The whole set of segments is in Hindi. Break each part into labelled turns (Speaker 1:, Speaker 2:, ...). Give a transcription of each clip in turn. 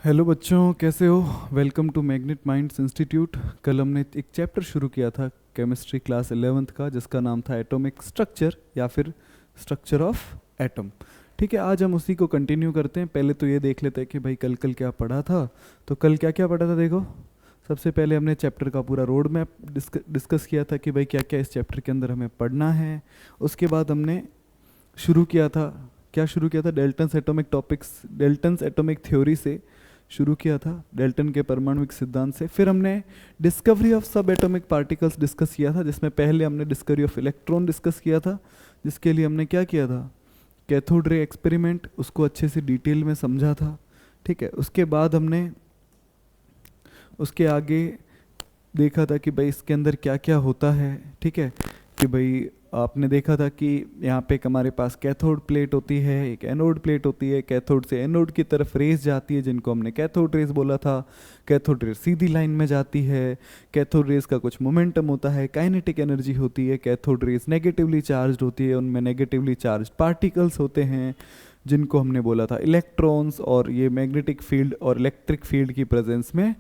Speaker 1: हेलो बच्चों, कैसे हो? Welcome to Magnet Minds Institute. कल हमने एक चैप्टर शुरू किया था केमिस्ट्री क्लास 11th का, जिसका नाम था एटॉमिक स्ट्रक्चर या फिर स्ट्रक्चर ऑफ एटम। ठीक है, आज हम उसी को कंटिन्यू करते हैं। पहले तो ये देख लेते हैं कि भाई कल कल क्या पढ़ा था। तो कल क्या क्या पढ़ा था देखो। सबसे पहले हमने चैप्टर का पूरा रोड मैप डिस्कस किया था कि भाई क्या क्या इस चैप्टर के अंदर हमें पढ़ना है। उसके बाद हमने शुरू किया था, क्या शुरू किया था, Dalton's atomic topics, Dalton's atomic theory से शुरू किया था, डेल्टन के परमाणुिक सिद्धांत से। फिर हमने डिस्कवरी ऑफ सब एटॉमिक पार्टिकल्स डिस्कस किया था, जिसमें पहले हमने डिस्कवरी ऑफ इलेक्ट्रॉन डिस्कस किया था, जिसके लिए हमने क्या किया था, कैथोड रे एक्सपेरिमेंट, उसको अच्छे से डिटेल में समझा था। ठीक है, उसके बाद हमने उसके आगे देखा था कि भाई इसके अंदर क्या क्या होता है। ठीक है, कि भाई आपने देखा था कि यहाँ पे एक हमारे पास कैथोड प्लेट होती है, एक एनोड प्लेट होती है। कैथोड से एनोड की तरफ रेस जाती है, जिनको हमने कैथोड रेस बोला था। कैथोड रेस सीधी लाइन में जाती है। कैथोड रेस का कुछ मोमेंटम होता है, काइनेटिक एनर्जी होती है। कैथोड रेस नेगेटिवली चार्ज होती है, उनमें नेगेटिवली चार्ज पार्टिकल्स होते हैं, जिनको हमने बोला था इलेक्ट्रॉन्स। और ये मैग्नेटिक फील्ड और इलेक्ट्रिक फील्ड की प्रेजेंस में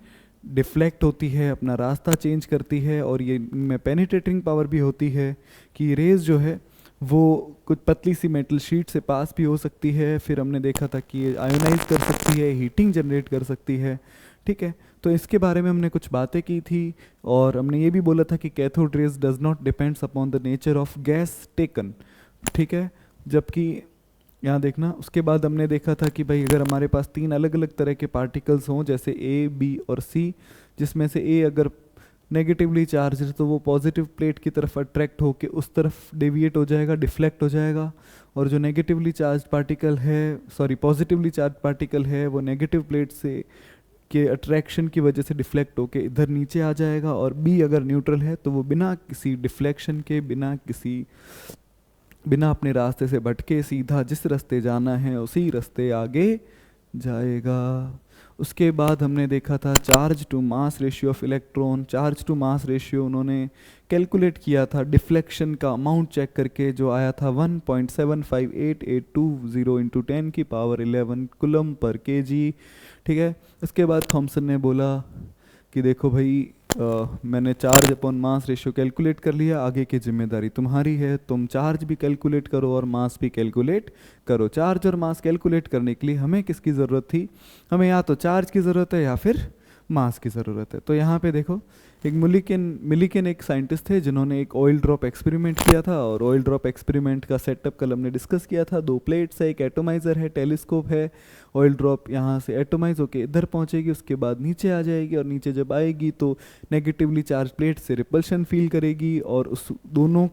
Speaker 1: डिफ्लेक्ट होती है, अपना रास्ता चेंज करती है। और ये इनमें पेनिट्रेटिंग पावर भी होती है कि रेज जो है वो कुछ पतली सी मेटल शीट से पास भी हो सकती है। फिर हमने देखा था कि ये आयोनाइज कर सकती है, हीटिंग जनरेट कर सकती है। ठीक है, तो इसके बारे में हमने कुछ बातें की थी। और हमने ये भी बोला था कि cathode rays does not depends upon the nature of gas taken. ठीक है, जबकि यहाँ देखना, उसके बाद हमने देखा था कि भाई अगर हमारे पास तीन अलग अलग तरह के पार्टिकल्स हों, जैसे ए, बी और सी, जिसमें से ए अगर नेगेटिवली चार्ज है तो वो पॉजिटिव प्लेट की तरफ अट्रैक्ट होकर उस तरफ डेविएट हो जाएगा, डिफ्लेक्ट हो जाएगा। और जो नेगेटिवली चार्ज पार्टिकल है, सॉरी पॉजिटिवली चार्ज पार्टिकल है, वो नेगेटिव प्लेट से के अट्रैक्शन की वजह से डिफ्लेक्ट होके इधर नीचे आ जाएगा। और बी अगर न्यूट्रल है तो वो बिना किसी डिफ्लेक्शन के, बिना अपने रास्ते से भटके सीधा जिस रास्ते जाना है उसी रास्ते आगे जाएगा। उसके बाद हमने देखा था charge to mass ratio of electron. Charge to mass ratio उन्होंने कैलकुलेट किया था डिफ्लेक्शन का अमाउंट चेक करके, जो आया था 1.75880 इंटू 10⁻11 कूलम पर केजी। ठीक है, उसके बाद थॉमसन ने बोला कि देखो भाई मैंने charge upon mass ratio calculate कर लिया, आगे की जिम्मेदारी तुम्हारी है, तुम चार्ज भी कैलकुलेट करो और मास भी कैलकुलेट करो। चार्ज और मास कैलकुलेट करने के लिए हमें किसकी ज़रूरत थी, हमें या तो चार्ज की ज़रूरत है या फिर मास की ज़रूरत है। तो यहाँ पे देखो, एक मिलिकन एक साइंटिस्ट थे जिन्होंने एक ऑयल ड्रॉप एक्सपेरिमेंट किया था। और ऑयल ड्रॉप एक्सपेरिमेंट का सेटअप कल हमने डिस्कस किया था। दो प्लेट्स है, एक एटोमाइज़र है, टेलीस्कोप है। ऑयल ड्रॉप यहाँ से एटोमाइज होकर इधर पहुँचेगी, उसके बाद नीचे आ जाएगी, और नीचे जब आएगी तो नेगेटिवली चार्ज प्लेट से रिपल्शन फील करेगी। और उस दोनों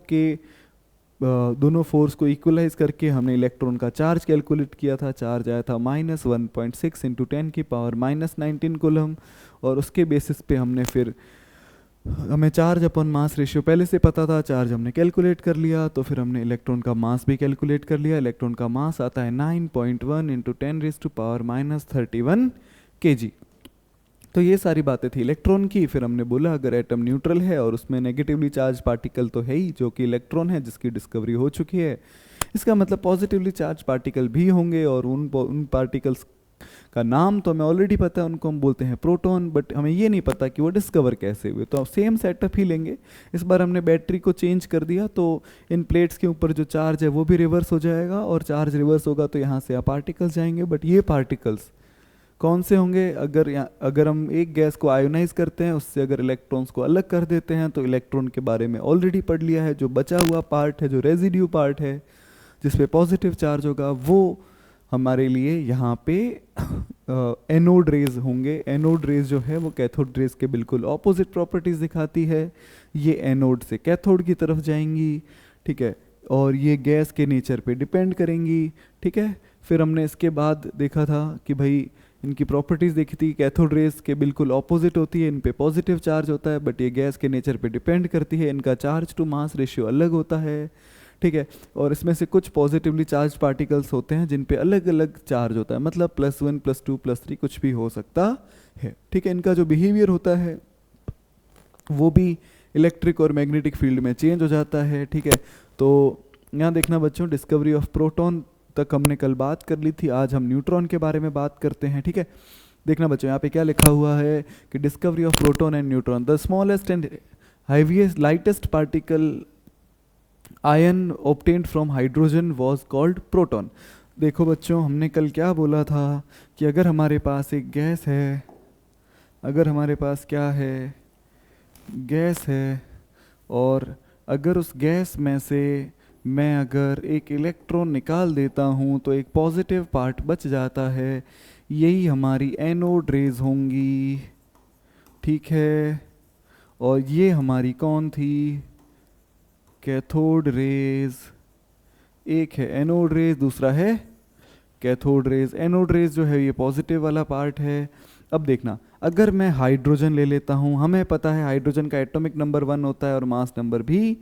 Speaker 1: फोर्स को इक्वलाइज करके हमने इलेक्ट्रॉन का चार्ज कैलकुलेट किया था। चार्ज आया था -1.6 इंटू 10⁻−19 कूलम। और उसके बेसिस पे हमने फिर, हमें चार्ज अपन मास रेशियो पहले से पता था, चार्ज हमने कैलकुलेट कर लिया, तो फिर हमने इलेक्ट्रॉन का मास भी कैलकुलेट कर लिया। इलेक्ट्रॉन का मास आता है 9.1 इंटू 10⁻−31 kg। तो ये सारी बातें थी इलेक्ट्रॉन की। फिर हमने बोला अगर एटम न्यूट्रल है और उसमें नेगेटिवली चार्ज पार्टिकल तो है ही, जो कि इलेक्ट्रॉन है, जिसकी डिस्कवरी हो चुकी है, इसका मतलब पॉजिटिवली चार्ज पार्टिकल भी होंगे। और उन पार्टिकल्स का नाम तो हमें ऑलरेडी पता है, उनको हम बोलते हैं प्रोटॉन। बट हमें ये नहीं पता कि वो डिस्कवर कैसे हुए। तो सेम सेटअप ही लेंगे। इस बार हमने बैटरी को चेंज कर दिया, तो इन प्लेट्स के ऊपर जो चार्ज है वो भी रिवर्स हो जाएगा, और चार्ज रिवर्स होगा तो यहाँ से पार्टिकल्स जाएंगे। बट ये पार्टिकल्स कौन से होंगे, अगर हम एक गैस को आयोनाइज करते हैं, उससे अगर इलेक्ट्रॉन्स को अलग कर देते हैं, तो इलेक्ट्रॉन के बारे में ऑलरेडी पढ़ लिया है। जो बचा हुआ पार्ट है, जो रेजिड्यू पार्ट है, जिसपे पॉजिटिव चार्ज होगा, वो हमारे लिए यहाँ पे एनोड रेज होंगे। एनोड रेज जो है वो कैथोड रेज के बिल्कुल ऑपोजिट प्रॉपर्टीज दिखाती है। ये एनोड से कैथोड की तरफ जाएंगी। ठीक है, और ये गैस के नेचर पे डिपेंड करेंगी। ठीक है, फिर हमने इसके बाद देखा था कि भाई इनकी प्रॉपर्टीज़ देखी थी। कैथोड रेज के बिल्कुल ऑपोजिट होती है, इन पे पॉजिटिव चार्ज होता है, बट ये गैस के नेचर पे डिपेंड करती है। इनका चार्ज टू मास रेशियो अलग होता है। ठीक है, और इसमें से कुछ पॉजिटिवली चार्ज पार्टिकल्स होते हैं जिन पे अलग अलग चार्ज होता है, मतलब +1 +2 +3 कुछ भी हो सकता है। ठीक है, इनका जो बिहेवियर होता है वो भी इलेक्ट्रिक और मैग्नेटिक फील्ड में चेंज हो जाता है। ठीक है, तो यहाँ देखना बच्चों, डिस्कवरी ऑफ प्रोटॉन तक हमने कल बात कर ली थी। आज हम न्यूट्रॉन के बारे में बात करते हैं। ठीक है, देखना बच्चों यहाँ पे क्या लिखा हुआ है कि discovery of proton and neutron, the smallest and heaviest lightest particle ion obtained from hydrogen was called proton। देखो बच्चों हमने कल क्या बोला था कि अगर हमारे पास एक गैस है, अगर हमारे पास क्या है, गैस है, और अगर उस गैस में से मैं अगर एक इलेक्ट्रॉन निकाल देता हूँ तो एक पॉजिटिव पार्ट बच जाता है, यही हमारी एनोड रेज होंगी, ठीक है। और ये हमारी कौन थी, कैथोड रेज। एक है एनोड रेज, दूसरा है कैथोड रेज। एनोड रेज जो है ये पॉजिटिव वाला पार्ट है। अब देखना, अगर मैं हाइड्रोजन ले लेता हूँ, हमें पता है हाइड्रोजन का एटॉमिक नंबर 1 होता है और मास नंबर भी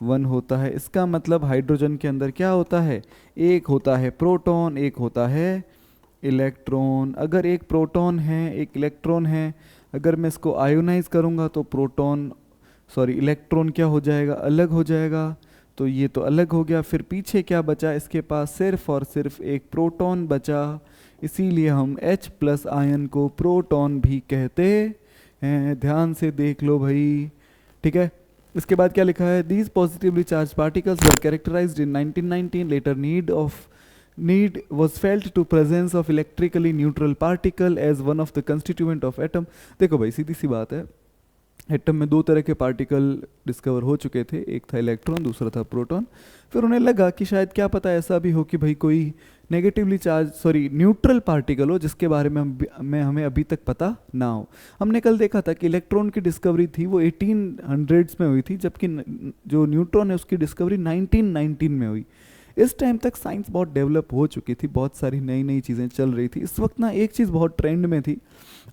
Speaker 1: 1 होता है। इसका मतलब हाइड्रोजन के अंदर क्या होता है, एक होता है प्रोटॉन, एक होता है इलेक्ट्रॉन। अगर एक प्रोटॉन है एक इलेक्ट्रॉन है, अगर मैं इसको आयोनाइज करूँगा तो प्रोटॉन सॉरी इलेक्ट्रॉन क्या हो जाएगा, अलग हो जाएगा। तो ये तो अलग हो गया, फिर पीछे क्या बचा, इसके पास सिर्फ और सिर्फ एक प्रोटॉन बचा, इसीलिए हम H प्लस आयन को प्रोटॉन भी कहते हैं। ध्यान से देख लो भाई, ठीक है। इसके बाद क्या लिखा है, these positively charged particles were characterised in 1919, later need was felt to presence of electrically neutral particle as one of the constituent of atom। देखो भाई सीधी सी बात है, एटम में दो तरह के पार्टिकल डिस्कवर हो चुके थे, एक था इलेक्ट्रॉन, दूसरा था प्रोटॉन। फिर उन्हें लगा कि शायद क्या पता ऐसा भी हो कि भाई कोई नेगेटिवली चार्ज न्यूट्रल पार्टिकल हो जिसके बारे में हमें अभी तक पता ना हो। हमने कल देखा था कि इलेक्ट्रॉन की डिस्कवरी थी वो 1800s में हुई थी, जबकि जो न्यूट्रॉन है उसकी डिस्कवरी 1919 में हुई। इस टाइम तक साइंस बहुत डेवलप हो चुकी थी, बहुत सारी नई नई चीज़ें चल रही थी। इस वक्त ना एक चीज़ बहुत ट्रेंड में थी,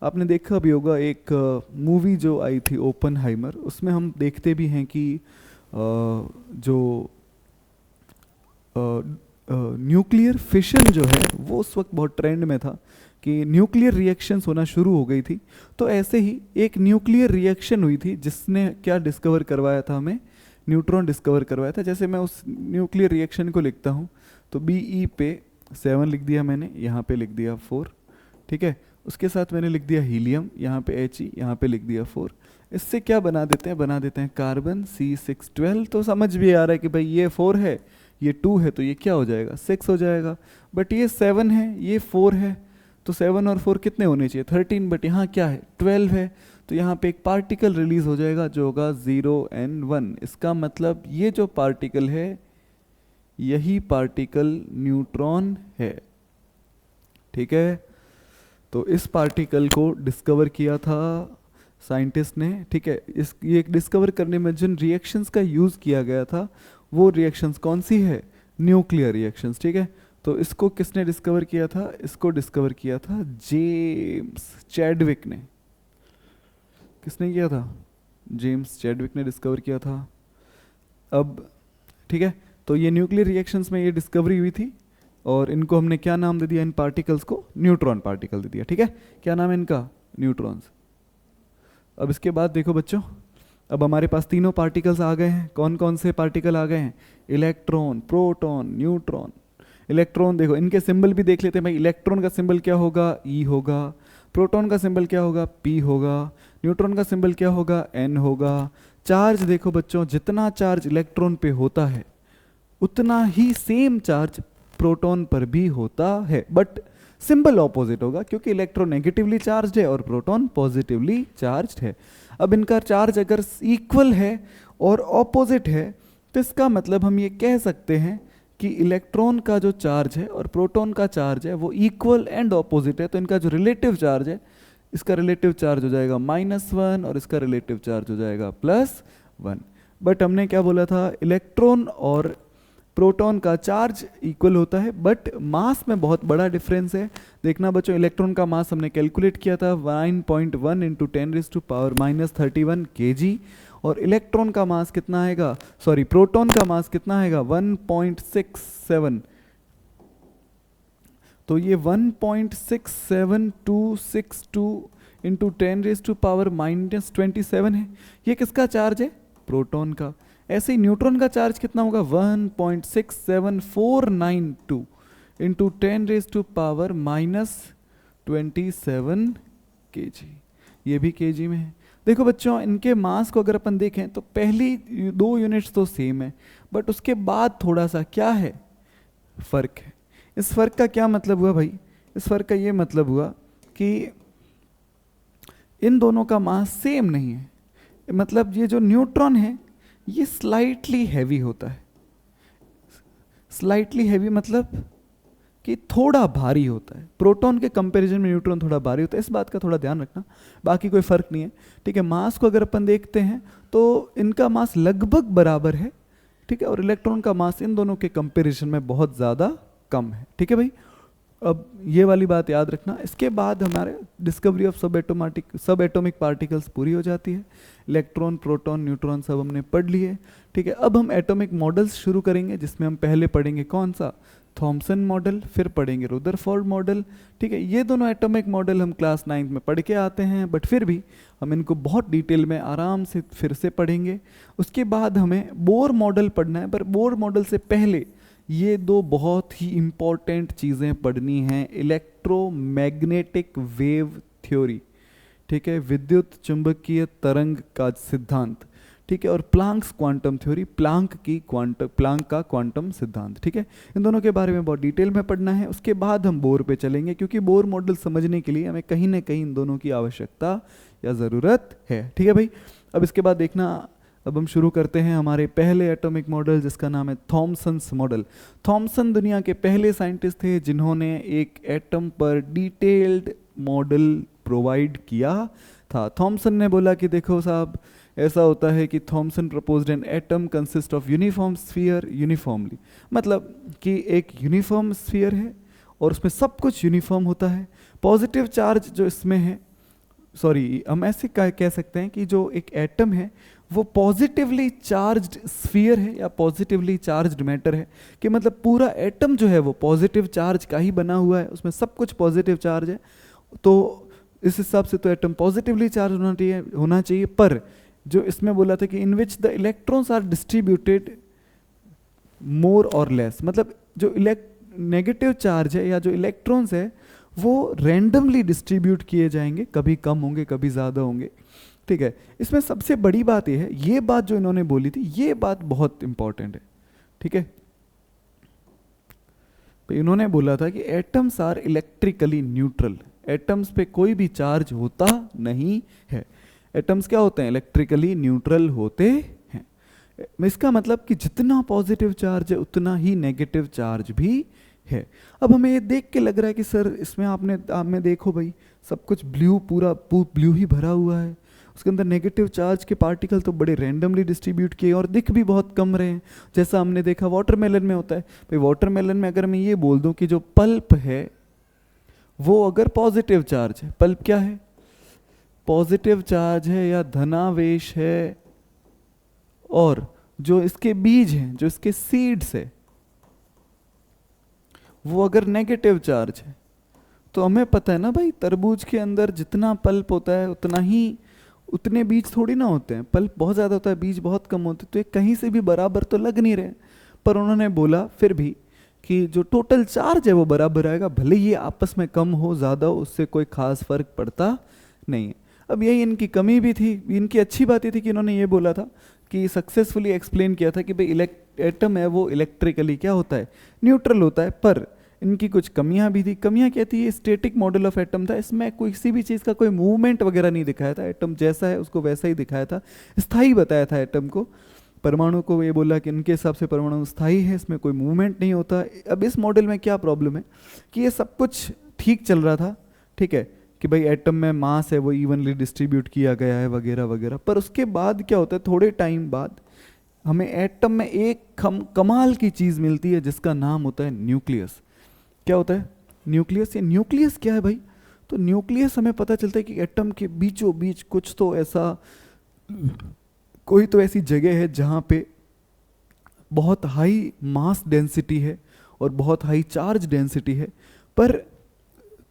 Speaker 1: आपने देखा भी होगा, एक मूवी जो आई थी ओपनहाइमर, उसमें हम देखते भी हैं कि जो न्यूक्लियर फिशन जो है वो उस वक्त बहुत ट्रेंड में था कि न्यूक्लियर रिएक्शंस होना शुरू हो गई थी। तो ऐसे ही एक न्यूक्लियर रिएक्शन हुई थी जिसने क्या डिस्कवर करवाया था, हमें न्यूट्रॉन डिस्कवर करवाया था। जैसे मैं उस न्यूक्लियर रिएक्शन को लिखता हूँ तो Be पे 7 लिख दिया मैंने, यहाँ पे लिख दिया 4, ठीक है। उसके साथ मैंने लिख दिया हीलियम, यहाँ पे He, यहाँ पे लिख दिया 4। इससे क्या बना देते हैं कार्बन C612। तो समझ भी आ रहा है कि भाई ये 4 है, ये 2 है, तो ये क्या हो जाएगा 6 हो जाएगा। बट ये 7 है, ये 4 है, तो 7 और 4 कितने होने चाहिए 13, बट यहाँ क्या है 12 है। तो यहाँ पे एक पार्टिकल रिलीज हो जाएगा जो होगा 0n1। इसका मतलब ये जो पार्टिकल है यही पार्टिकल न्यूट्रॉन है, ठीक है। तो इस पार्टिकल को डिस्कवर किया था साइंटिस्ट ने, ठीक है। ये डिस्कवर करने में जिन रिएक्शंस का यूज़ किया गया था वो रिएक्शंस कौन सी है, न्यूक्लियर रिएक्शंस, ठीक है। तो इसको किसने डिस्कवर किया था, इसको डिस्कवर किया था जेम्स चैडविक ने। किसने किया था, जेम्स चैडविक ने डिस्कवर किया था। अब ठीक है, तो ये न्यूक्लियर रिएक्शंस में ये डिस्कवरी हुई थी और इनको हमने क्या नाम दे दिया, इन पार्टिकल्स को न्यूट्रॉन पार्टिकल दे दिया, ठीक है। क्या नाम है इनका, न्यूट्रॉन्स। अब इसके बाद देखो बच्चों, अब हमारे पास तीनों पार्टिकल्स आ गए हैं। कौन कौन से पार्टिकल आ गए हैं, इलेक्ट्रॉन, प्रोटॉन, न्यूट्रॉन। इलेक्ट्रॉन देखो, इनके सिंबल भी देख लेते हैं भाई। इलेक्ट्रॉन का सिंबल क्या होगा, ई होगा। प्रोटॉन का सिंबल क्या होगा, पी होगा। न्यूट्रॉन का सिंबल क्या होगा, एन होगा। चार्ज देखो बच्चों, जितना चार्ज इलेक्ट्रॉन पे होता है उतना ही सेम चार्ज प्रोटॉन पर भी होता है, बट सिंबल ऑपोजिट होगा क्योंकि इलेक्ट्रॉन नेगेटिवली चार्ज्ड है और प्रोटॉन पॉजिटिवली चार्ज्ड है। अब इनका चार्ज अगर इक्वल है और ऑपोजिट है तो इसका मतलब हम ये कह सकते हैं कि इलेक्ट्रॉन का जो चार्ज है और प्रोटॉन का चार्ज है वो इक्वल एंड ऑपोजिट है। तो इनका जो रिलेटिव चार्ज है, इसका रिलेटिव चार्ज हो जाएगा -1 और इसका रिलेटिव चार्ज हो जाएगा +1। बट हमने क्या बोला था, इलेक्ट्रॉन और प्रोटॉन का चार्ज इक्वल होता है बट मास में बहुत बड़ा डिफरेंस है। देखना बच्चों, इलेक्ट्रॉन का मास हमने कैलकुलेट किया था 9.1 × 10⁻⁻31 kg और इलेक्ट्रॉन का मास कितना आएगा, सॉरी प्रोटॉन का मास कितना आएगा 1.67। तो ये 1.67262 × 10⁻⁻27 है। ये किसका चार्ज है, प्रोटॉन का। ऐसे ही न्यूट्रॉन का चार्ज कितना होगा 1.67492 × 10⁻⁻⁻²। 27 kg, ये भी kg में है। देखो बच्चों, इनके मास को अगर अपन देखें तो पहली 2 यूनिट्स तो सेम है, बट उसके बाद थोड़ा सा क्या है, फर्क है। इस फर्क का क्या मतलब हुआ भाई? इस फर्क का ये मतलब हुआ कि इन दोनों का मास सेम नहीं है, मतलब ये जो न्यूट्रॉन है ये स्लाइटली हैवी होता है। स्लाइटली हैवी मतलब कि थोड़ा भारी होता है, प्रोटॉन के कंपैरिजन में न्यूट्रॉन थोड़ा भारी होता है, इस बात का थोड़ा ध्यान रखना, बाकी कोई फर्क नहीं है, ठीक है। मास को अगर अपन देखते हैं तो इनका मास लगभग बराबर है, ठीक है, और इलेक्ट्रॉन का मास इन दोनों के कंपैरिजन में बहुत ज़्यादा कम है, ठीक है भाई। अब ये वाली बात याद रखना। इसके बाद हमारे डिस्कवरी ऑफ सब एटॉमिक पार्टिकल्स पूरी हो जाती है। इलेक्ट्रॉन, प्रोटॉन, न्यूट्रॉन सब हमने पढ़ लिए, ठीक है। अब हम एटॉमिक मॉडल्स शुरू करेंगे, जिसमें हम पहले पढ़ेंगे कौन सा, थॉमसन मॉडल, फिर पढ़ेंगे रुदरफोर्ड मॉडल, ठीक है। ये दोनों एटॉमिक मॉडल हम क्लास 9 में पढ़ के आते हैं, बट फिर भी हम इनको बहुत डिटेल में आराम से फिर से पढ़ेंगे। उसके बाद हमें बोर मॉडल पढ़ना है, पर बोर मॉडल से पहले ये 2 बहुत ही इंपॉर्टेंट चीज़ें पढ़नी हैं। इलेक्ट्रोमैग्नेटिक वेव थ्योरी, ठीक है, विद्युत चुंबकीय तरंग का सिद्धांत, ठीक है, और प्लांक्स क्वांटम थ्योरी, प्लांक का क्वांटम सिद्धांत, ठीक है। इन दोनों के बारे में बहुत डिटेल में पढ़ना है। उसके बाद हम बोर पे चलेंगे, क्योंकि बोर मॉडल समझने के लिए हमें कहीं ना कहीं इन दोनों की आवश्यकता या ज़रूरत है, ठीक है भाई। अब इसके बाद देखना, अब हम शुरू करते हैं हमारे पहले एटॉमिक मॉडल, जिसका नाम है थॉमसन्स मॉडल। थॉमसन दुनिया के पहले साइंटिस्ट थे जिन्होंने एक एटम पर डिटेल्ड मॉडल प्रोवाइड किया था। थॉमसन ने बोला कि देखो साहब, ऐसा होता है कि Thomson proposed an atom consist of uniform sphere uniformly, मतलब कि एक यूनिफॉर्म स्फीयर है और उसमें सब कुछ यूनिफॉर्म होता है। पॉजिटिव चार्ज जो इसमें है, सॉरी हम ऐसे कह सकते हैं कि जो एक एटम है वो पॉजिटिवली चार्ज्ड स्फीयर है या पॉजिटिवली चार्ज्ड मैटर है, कि मतलब पूरा एटम जो है वो पॉजिटिव चार्ज का ही बना हुआ है, उसमें सब कुछ पॉजिटिव चार्ज है। तो इस हिसाब से तो एटम पॉजिटिवली चार्ज होना चाहिए। पर जो इसमें बोला था कि in which the electrons are distributed more और लेस, मतलब जो नेगेटिव चार्ज है या जो इलेक्ट्रॉन्स है वो रैंडमली डिस्ट्रीब्यूट किए जाएंगे, कभी कम होंगे कभी ज़्यादा होंगे, ठीक है। इसमें सबसे बड़ी बात यह है, ये बात जो इन्होंने बोली थी ये बात बहुत इंपॉर्टेंट है, ठीक है। तो इन्होंने बोला था कि atoms are electrically neutral, atoms पे कोई भी चार्ज होता नहीं है। एटम्स क्या होते हैं, इलेक्ट्रिकली न्यूट्रल होते हैं। इसका मतलब कि जितना पॉजिटिव चार्ज है उतना ही नेगेटिव चार्ज भी है। अब हमें ये देख के लग रहा है कि सर इसमें आपने देखो भाई, सब कुछ ब्लू, पूरा ब्लू ही भरा हुआ है, उसके अंदर नेगेटिव चार्ज के पार्टिकल तो बड़े रैंडमली डिस्ट्रीब्यूट किए और दिख भी बहुत कम रहे हैं, जैसा हमने देखा वाटरमेलन में होता है। भाई वाटरमेलन में अगर मैं ये बोल दूं कि जो पल्प है वो अगर पॉजिटिव चार्ज है, पल्प क्या है, पॉजिटिव चार्ज है या धनावेश है, और जो इसके बीज हैं, जो इसके सीड्स है, वो अगर नेगेटिव चार्ज है, तो हमें पता है ना भाई, तरबूज के अंदर जितना पल्प होता है उतने बीज थोड़ी ना होते हैं, पल्प बहुत ज़्यादा होता है, बीज बहुत कम होते हैं, तो ये कहीं से भी बराबर तो लग नहीं रहे। पर उन्होंने बोला फिर भी कि जो टोटल चार्ज है वो बराबर आएगा, भले ये आपस में कम हो ज़्यादा हो, उससे कोई खास फर्क पड़ता नहीं है। अब यही इनकी कमी भी थी। इनकी अच्छी बात ये थी कि इन्होंने ये बोला था कि सक्सेसफुली एक्सप्लेन किया था कि भाई एटम है वो इलेक्ट्रिकली क्या होता है, न्यूट्रल होता है। पर इनकी कुछ कमियां भी थी। कमियां क्या थी, ये स्टैटिक मॉडल ऑफ एटम था, इसमें कोई किसी भी चीज़ का कोई मूवमेंट वगैरह नहीं दिखाया था, एटम जैसा है उसको वैसा ही दिखाया था, स्थायी बताया था एटम को। परमाणु को ये बोला कि उनके हिसाब से परमाणु स्थायी है, इसमें कोई मूवमेंट नहीं होता। अब इस मॉडल में क्या प्रॉब्लम है कि ये सब कुछ ठीक चल रहा था, ठीक है, कि भाई एटम में मास है वो इवनली डिस्ट्रीब्यूट किया गया है वगैरह वगैरह। पर उसके बाद क्या होता है, थोड़े टाइम बाद हमें एटम में एक कमाल की चीज़ मिलती है जिसका नाम होता है न्यूक्लियस। क्या होता है न्यूक्लियस? ये न्यूक्लियस क्या है भाई? तो न्यूक्लियस हमें पता चलता है कि एटम के बीचों बीच कुछ तो ऐसा, कोई तो ऐसी जगह है जहाँ पे बहुत हाई मास डेंसिटी है और बहुत हाई चार्ज डेंसिटी है। पर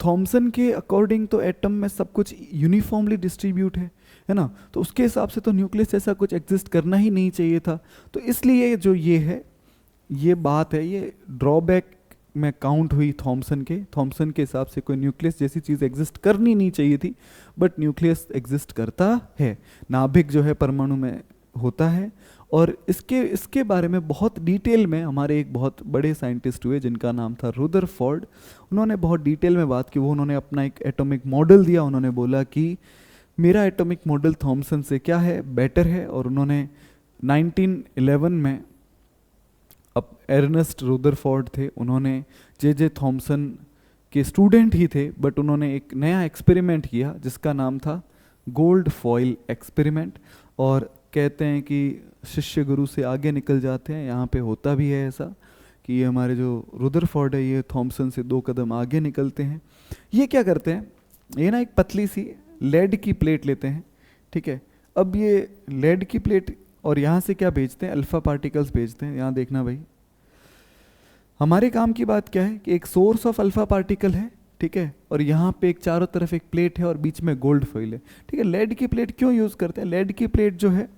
Speaker 1: थॉमसन के अकॉर्डिंग तो एटम में सब कुछ यूनिफॉर्मली डिस्ट्रीब्यूट है ना, तो उसके हिसाब से तो न्यूक्लियस ऐसा कुछ एग्जिस्ट करना ही नहीं चाहिए था। तो इसलिए जो ये है, ये बात है, ये ड्रॉबैक में काउंट हुई थॉमसन के हिसाब से कोई न्यूक्लियस जैसी चीज़ एग्जिस्ट करनी नहीं चाहिए थी, बट न्यूक्लियस एग्जिस्ट करता है, नाभिक जो है परमाणु में होता है। और इसके बारे में बहुत डिटेल में हमारे एक बहुत बड़े साइंटिस्ट हुए जिनका नाम था रुदरफोर्ड। उन्होंने बहुत डिटेल में बात की, वो उन्होंने अपना एक एटॉमिक मॉडल दिया। उन्होंने बोला कि मेरा एटॉमिक मॉडल थॉमसन से क्या है, बेटर है। और उन्होंने 1911 में, अब एर्नेस्ट रुदरफोर्ड थे, उन्होंने जे थॉमसन के स्टूडेंट ही थे, बट उन्होंने एक नया एक्सपेरिमेंट किया जिसका नाम था गोल्ड फॉइल एक्सपेरिमेंट। और कहते हैं कि शिष्य गुरु से आगे निकल जाते हैं, यहाँ पे होता भी है ऐसा कि ये हमारे जो रुदरफोर्ड है ये थॉमसन से 2 कदम आगे निकलते हैं। ये क्या करते हैं, ये ना एक पतली सी लेड की प्लेट लेते हैं, ठीक है। अब ये लेड की प्लेट और यहाँ से क्या भेजते हैं, अल्फा पार्टिकल्स भेजते हैं। यहाँ देखना भाई, हमारे काम की बात क्या है कि एक सोर्स ऑफ अल्फा पार्टिकल है, ठीक है, और यहाँ पे एक चारों तरफ एक प्लेट है और बीच में गोल्ड फॉइल है, ठीक है। लेड की प्लेट क्यों यूज़ करते हैं, लेड की प्लेट जो है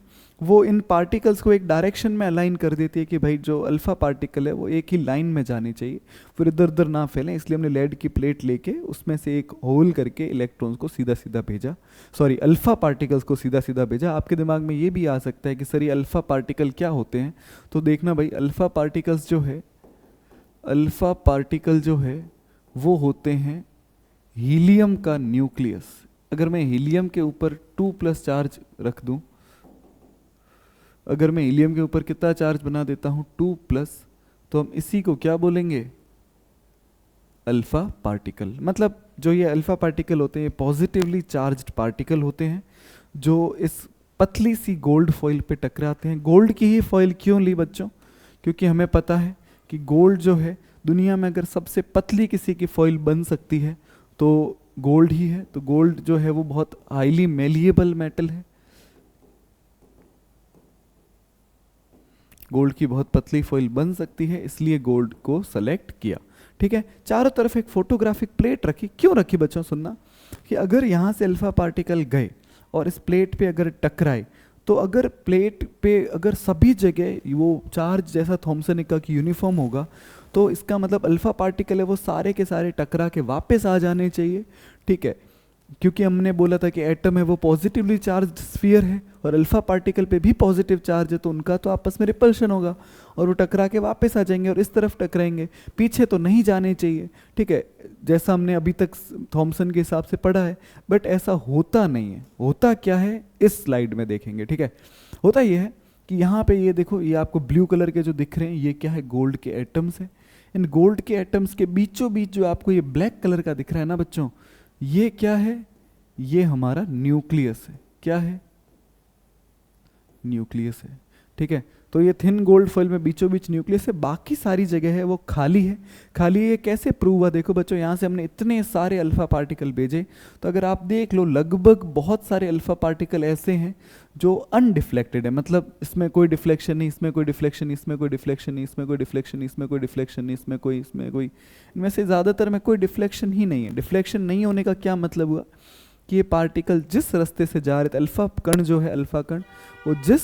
Speaker 1: वो इन पार्टिकल्स को एक डायरेक्शन में अलाइन कर देती है कि भाई जो अल्फा पार्टिकल है वो एक ही लाइन में जानी चाहिए, फिर इधर उधर ना फैलें। इसलिए हमने लेड की प्लेट लेके उसमें से एक होल करके इलेक्ट्रॉन्स को सीधा सीधा भेजा, सॉरी अल्फा पार्टिकल्स को सीधा सीधा भेजा। आपके दिमाग में ये भी आ सकता है कि सर ये अल्फा पार्टिकल क्या होते हैं, तो देखना भाई, अल्फा पार्टिकल्स जो है, अल्फा पार्टिकल जो है वो होते हैं हीलियम का न्यूक्लियस। अगर मैं हीलियम के ऊपर 2+ चार्ज रख दूं, अगर मैं हीलियम के ऊपर कितना चार्ज बना देता हूं 2+, तो हम इसी को क्या बोलेंगे, अल्फा पार्टिकल। मतलब जो ये अल्फा पार्टिकल होते हैं ये पॉजिटिवली चार्ज्ड पार्टिकल होते हैं जो इस पतली सी गोल्ड फॉइल पे टकराते हैं। गोल्ड की ही फॉइल क्यों ली बच्चों, क्योंकि हमें पता है कि गोल्ड जो है दुनिया में अगर सबसे पतली किसी की फॉइल बन सकती है तो गोल्ड ही है। तो गोल्ड जो है वो बहुत हाईली मेलिएबल मेटल है, गोल्ड की बहुत पतली फॉइल बन सकती है, इसलिए गोल्ड को सेलेक्ट किया, ठीक है। चारों तरफ एक फोटोग्राफिक प्लेट रखी, क्यों रखी बच्चों, सुनना, कि अगर यहाँ से अल्फा पार्टिकल गए और इस प्लेट पे अगर टकराए, तो अगर प्लेट पे अगर सभी जगह वो चार्ज जैसा थॉमसन की यूनिफॉर्म होगा, तो इसका मतलब अल्फा पार्टिकल है वो सारे के सारे टकरा के वापस आ जाने चाहिए, ठीक है। क्योंकि हमने बोला था कि एटम है वो पॉजिटिवली चार्ज स्फीयर है और अल्फा पार्टिकल पे भी पॉजिटिव चार्ज है, तो उनका तो आपस में रिपल्शन होगा और वो टकरा के वापस आ जाएंगे और इस तरफ टकराएंगे, पीछे तो नहीं जाने चाहिए, ठीक है, जैसा हमने अभी तक थॉमसन के हिसाब से पढ़ा है। बट ऐसा होता नहीं है। होता क्या है इस स्लाइड में देखेंगे, ठीक है। होता ये है कि यहाँ पे ये देखो, ये आपको ब्लू कलर के जो दिख रहे हैं ये क्या है, गोल्ड के एटम्स है। इन गोल्ड के एटम्स के बीचों बीच जो आपको ये ब्लैक कलर का दिख रहा है ना बच्चों, ये क्या है, ये हमारा न्यूक्लियस है। क्या है, न्यूक्लियस है, ठीक है। तो ये थिन गोल्ड फॉइल में बीचों बीच न्यूक्लियस है, बाकी सारी जगह है वो खाली है। खाली ये कैसे प्रूव हुआ, देखो बच्चों, यहाँ से हमने इतने सारे अल्फा पार्टिकल भेजे, तो अगर आप देख लो लगभग बहुत सारे अल्फा पार्टिकल ऐसे हैं जो अनडिफ्लेक्टेड है, मतलब इसमें कोई डिफ्लेक्शन नहीं, इसमें कोई डिफ्लेक्शन नहीं, इसमें कोई डिफ्लेक्शन नहीं, इसमें कोई डिफ्लेक्शन नहीं, इसमें कोई डिफ्लेक्शन नहीं, इसमें कोई, इनमें से ज़्यादातर में कोई डिफ्लेक्शन ही नहीं है। डिफ्लेक्शन नहीं होने का क्या मतलब हुआ कि ये पार्टिकल जिस रास्ते से जा रहे थे, अल्फा कण जो है, अल्फा कण वो जिस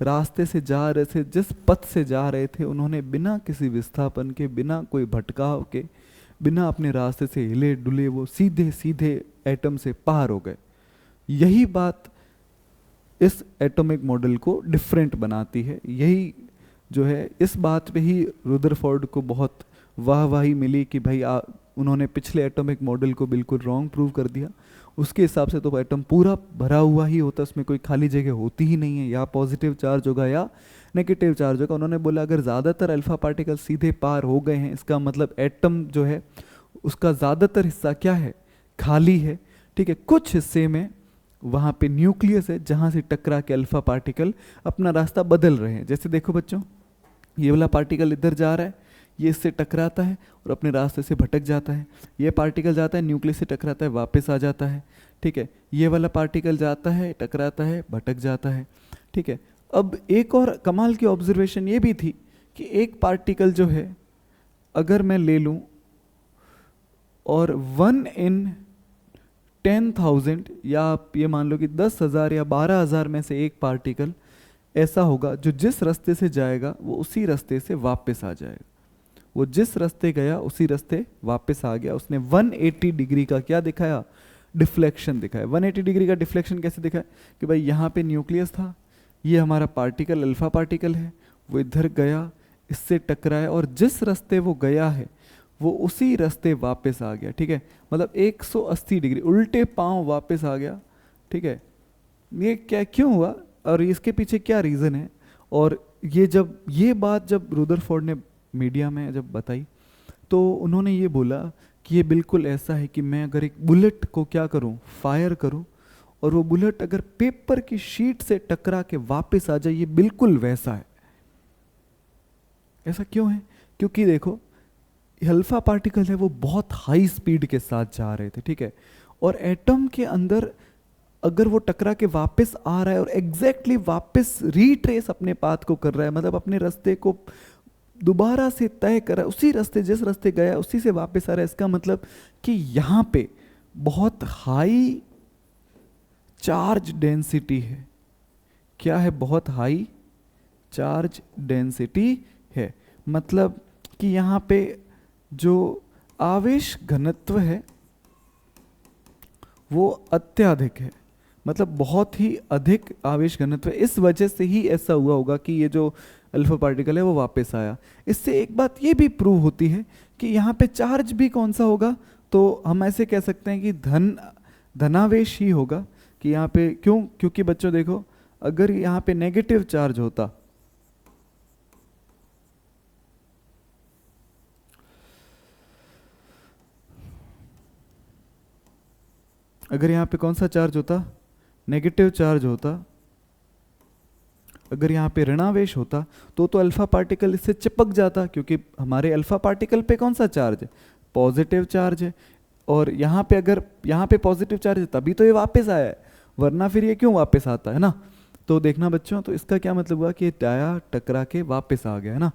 Speaker 1: रास्ते से जा रहे थे, जिस पथ से जा रहे थे, उन्होंने बिना किसी विस्थापन के, बिना कोई भटकाव के, बिना अपने रास्ते से हिले डुले वो सीधे सीधे एटम से पार हो गए। यही बात इस एटॉमिक मॉडल को डिफरेंट बनाती है। यही जो है, इस बात पे ही रुदरफोर्ड को बहुत वाहवाही मिली कि भाई उन्होंने पिछले एटॉमिक मॉडल को बिल्कुल रॉन्ग प्रूव कर दिया। उसके हिसाब से तो एटम पूरा भरा हुआ ही होता, उसमें कोई खाली जगह होती ही नहीं है, या पॉजिटिव चार्ज होगा या नेगेटिव चार्ज होगा। उन्होंने बोला अगर ज़्यादातर अल्फा पार्टिकल सीधे पार हो गए हैं, इसका मतलब एटम जो है उसका ज़्यादातर हिस्सा क्या है, खाली है, ठीक है। कुछ हिस्से में वहाँ पे न्यूक्लियस है जहाँ से टकरा के अल्फा पार्टिकल अपना रास्ता बदल रहे हैं। जैसे देखो बच्चों, ये वाला पार्टिकल इधर जा रहा है, ये इससे टकराता है और अपने रास्ते से भटक जाता है। ये पार्टिकल जाता है, न्यूक्लियस से टकराता है, वापस आ जाता है, ठीक है। ये वाला पार्टिकल जाता है, टकराता है, भटक जाता है, ठीक है। अब एक और कमाल की ऑब्जर्वेशन ये भी थी कि एक पार्टिकल जो है अगर मैं ले लूँ और 1 in 10,000 या आप ये मान लो कि 10,000 या 12,000 में से एक पार्टिकल ऐसा होगा जो जिस रास्ते से जाएगा वो उसी रास्ते से वापस आ जाएगा। वो जिस रास्ते गया उसी रास्ते वापस आ गया। उसने 180 डिग्री का क्या दिखाया, डिफ्लेक्शन दिखाया। 180 डिग्री का डिफ्लेक्शन कैसे दिखाया कि भाई यहाँ पे न्यूक्लियस था, ये हमारा पार्टिकल अल्फा पार्टिकल है, वो इधर गया, इससे टकराया, और जिस रास्ते वो गया है वो उसी रास्ते वापस आ गया। ठीक है, मतलब 180 डिग्री उल्टे पांव वापस आ गया। ठीक है, ये क्या क्यों हुआ और इसके पीछे क्या रीज़न है। और ये बात जब रुदरफोर्ड ने मीडिया में जब बताई तो उन्होंने ये बोला कि ये बिल्कुल ऐसा है कि मैं अगर एक बुलेट को क्या करूं, फायर करूं, और वो बुलेट अगर पेपर की शीट से टकरा के वापस आ जाए, ये बिल्कुल वैसा है। ऐसा क्यों है, क्योंकि देखो अल्फा पार्टिकल है वो बहुत हाई स्पीड के साथ जा रहे थे। ठीक है, और एटम के अंदर अगर वो टकरा के वापस आ रहा है और एग्जैक्टली वापस रीट्रेस अपने पाथ को कर रहा है, मतलब अपने रास्ते को दोबारा से तय कर रहा है, उसी रास्ते जिस रास्ते गया उसी से वापस आ रहा है, इसका मतलब कि यहाँ पे बहुत हाई चार्ज डेंसिटी है। क्या है, बहुत हाई चार्ज डेंसिटी है, मतलब कि यहाँ पे जो आवेश घनत्व है वो अत्यधिक है, मतलब बहुत ही अधिक आवेश घनत्व है। इस वजह से ही ऐसा हुआ होगा कि ये जो अल्फा पार्टिकल है वो वापस आया। इससे एक बात ये भी प्रूव होती है कि यहाँ पे चार्ज भी कौन सा होगा, तो हम ऐसे कह सकते हैं कि धनावेश ही होगा। कि यहाँ पे क्यों, क्योंकि बच्चों देखो अगर यहाँ पे नेगेटिव चार्ज होता, अगर यहाँ पे कौन सा चार्ज होता, नेगेटिव चार्ज होता, अगर यहाँ पे ऋणावेश होता तो अल्फा पार्टिकल इससे चिपक जाता, क्योंकि हमारे अल्फा पार्टिकल पे कौन सा चार्ज है, पॉजिटिव चार्ज है। और यहाँ पे अगर यहाँ पे पॉजिटिव चार्ज है तभी तो ये वापस आया है, वरना फिर ये क्यों वापस आता है ना। तो देखना बच्चों, तो इसका क्या मतलब हुआ कि ये टाया टकरा के वापस आ गया है ना।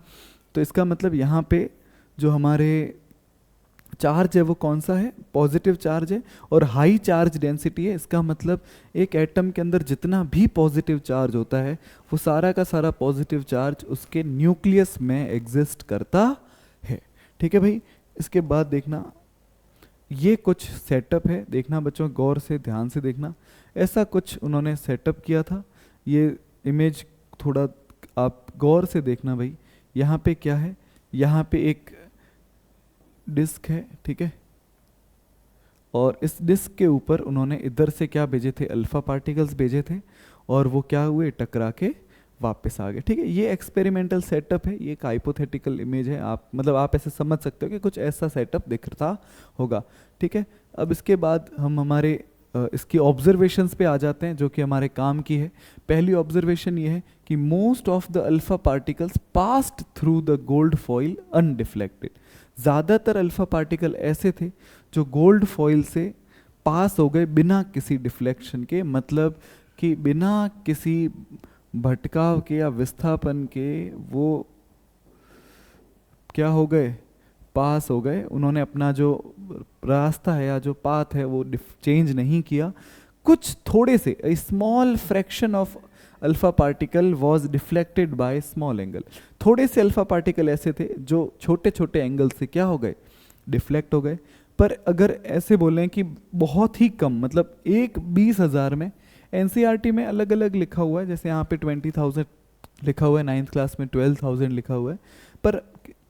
Speaker 1: तो इसका मतलब यहाँ पे जो हमारे चार्ज है वो कौन सा है, पॉजिटिव चार्ज है और हाई चार्ज डेंसिटी है। इसका मतलब एक एटम के अंदर जितना भी पॉजिटिव चार्ज होता है वो सारा का सारा पॉजिटिव चार्ज उसके न्यूक्लियस में एग्जिस्ट करता है। ठीक है भाई, इसके बाद देखना ये कुछ सेटअप है, देखना बच्चों गौर से ध्यान से देखना। ऐसा कुछ उन्होंने सेटअप किया था, ये इमेज थोड़ा आप गौर से देखना भाई। यहाँ पे क्या है, यहाँ पे एक डिस्क है, ठीक है, और इस डिस्क के ऊपर उन्होंने इधर से क्या भेजे थे, अल्फा पार्टिकल्स भेजे थे, और वो क्या हुए, टकरा के वापस आ गए। ठीक है, ये एक्सपेरिमेंटल सेटअप है, ये एक हाइपोथेटिकल इमेज है, आप मतलब आप ऐसे समझ सकते हो कि कुछ ऐसा सेटअप दिखता होगा। ठीक है, अब इसके बाद हम हमारे इसकी ऑब्जर्वेशंस पे आ जाते हैं जो कि हमारे काम की है। पहली ऑब्जर्वेशन ये है कि most of the alpha particles passed through the gold foil undeflected. ज़्यादातर अल्फा पार्टिकल ऐसे थे जो गोल्ड फॉइल से पास हो गए बिना किसी डिफ्लेक्शन के, मतलब कि बिना किसी भटकाव के या विस्थापन के वो क्या हो गए, पास हो गए। उन्होंने अपना जो रास्ता है या जो पाथ है वो चेंज नहीं किया। कुछ थोड़े से small fraction of alpha particle was deflected by small angle. थोड़े से अल्फा पार्टिकल ऐसे थे जो छोटे छोटे एंगल से क्या हो गए, डिफ्लेक्ट हो गए। पर अगर ऐसे बोलें कि बहुत ही कम, मतलब 20,000 में, एनसीईआरटी में अलग अलग लिखा हुआ है, जैसे यहाँ पे 20,000 लिखा हुआ है, 9th क्लास में 12,000 लिखा हुआ है, पर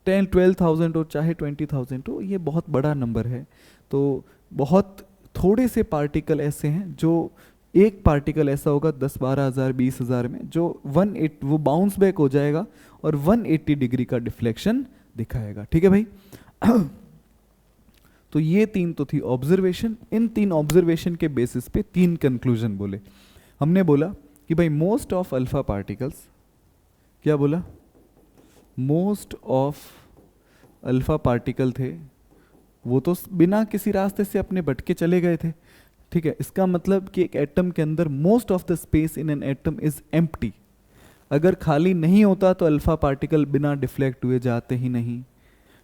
Speaker 1: 12,000 हो चाहे 20,000 हो, ये बहुत बड़ा नंबर है। तो बहुत थोड़े से पार्टिकल ऐसे हैं, जो एक पार्टिकल ऐसा होगा 10-12,000 20,000 में जो 180 वो बाउंस बैक हो जाएगा और 180 डिग्री का डिफ्लेक्शन दिखाएगा। ठीक है भाई। तो ये तीन तो थी ऑब्जर्वेशन। इन तीन ऑब्जर्वेशन के बेसिस पे तीन कंक्लूजन बोले। हमने बोला कि भाई मोस्ट ऑफ अल्फा पार्टिकल्स, क्या बोला, मोस्ट ऑफ अल्फा पार्टिकल थे वो तो बिना किसी रास्ते से अपने भटके चले गए थे। ठीक है, इसका मतलब कि एक एटम के अंदर most of the space in an atom is empty. अगर खाली नहीं होता तो अल्फा पार्टिकल बिना डिफ्लेक्ट हुए जाते ही नहीं।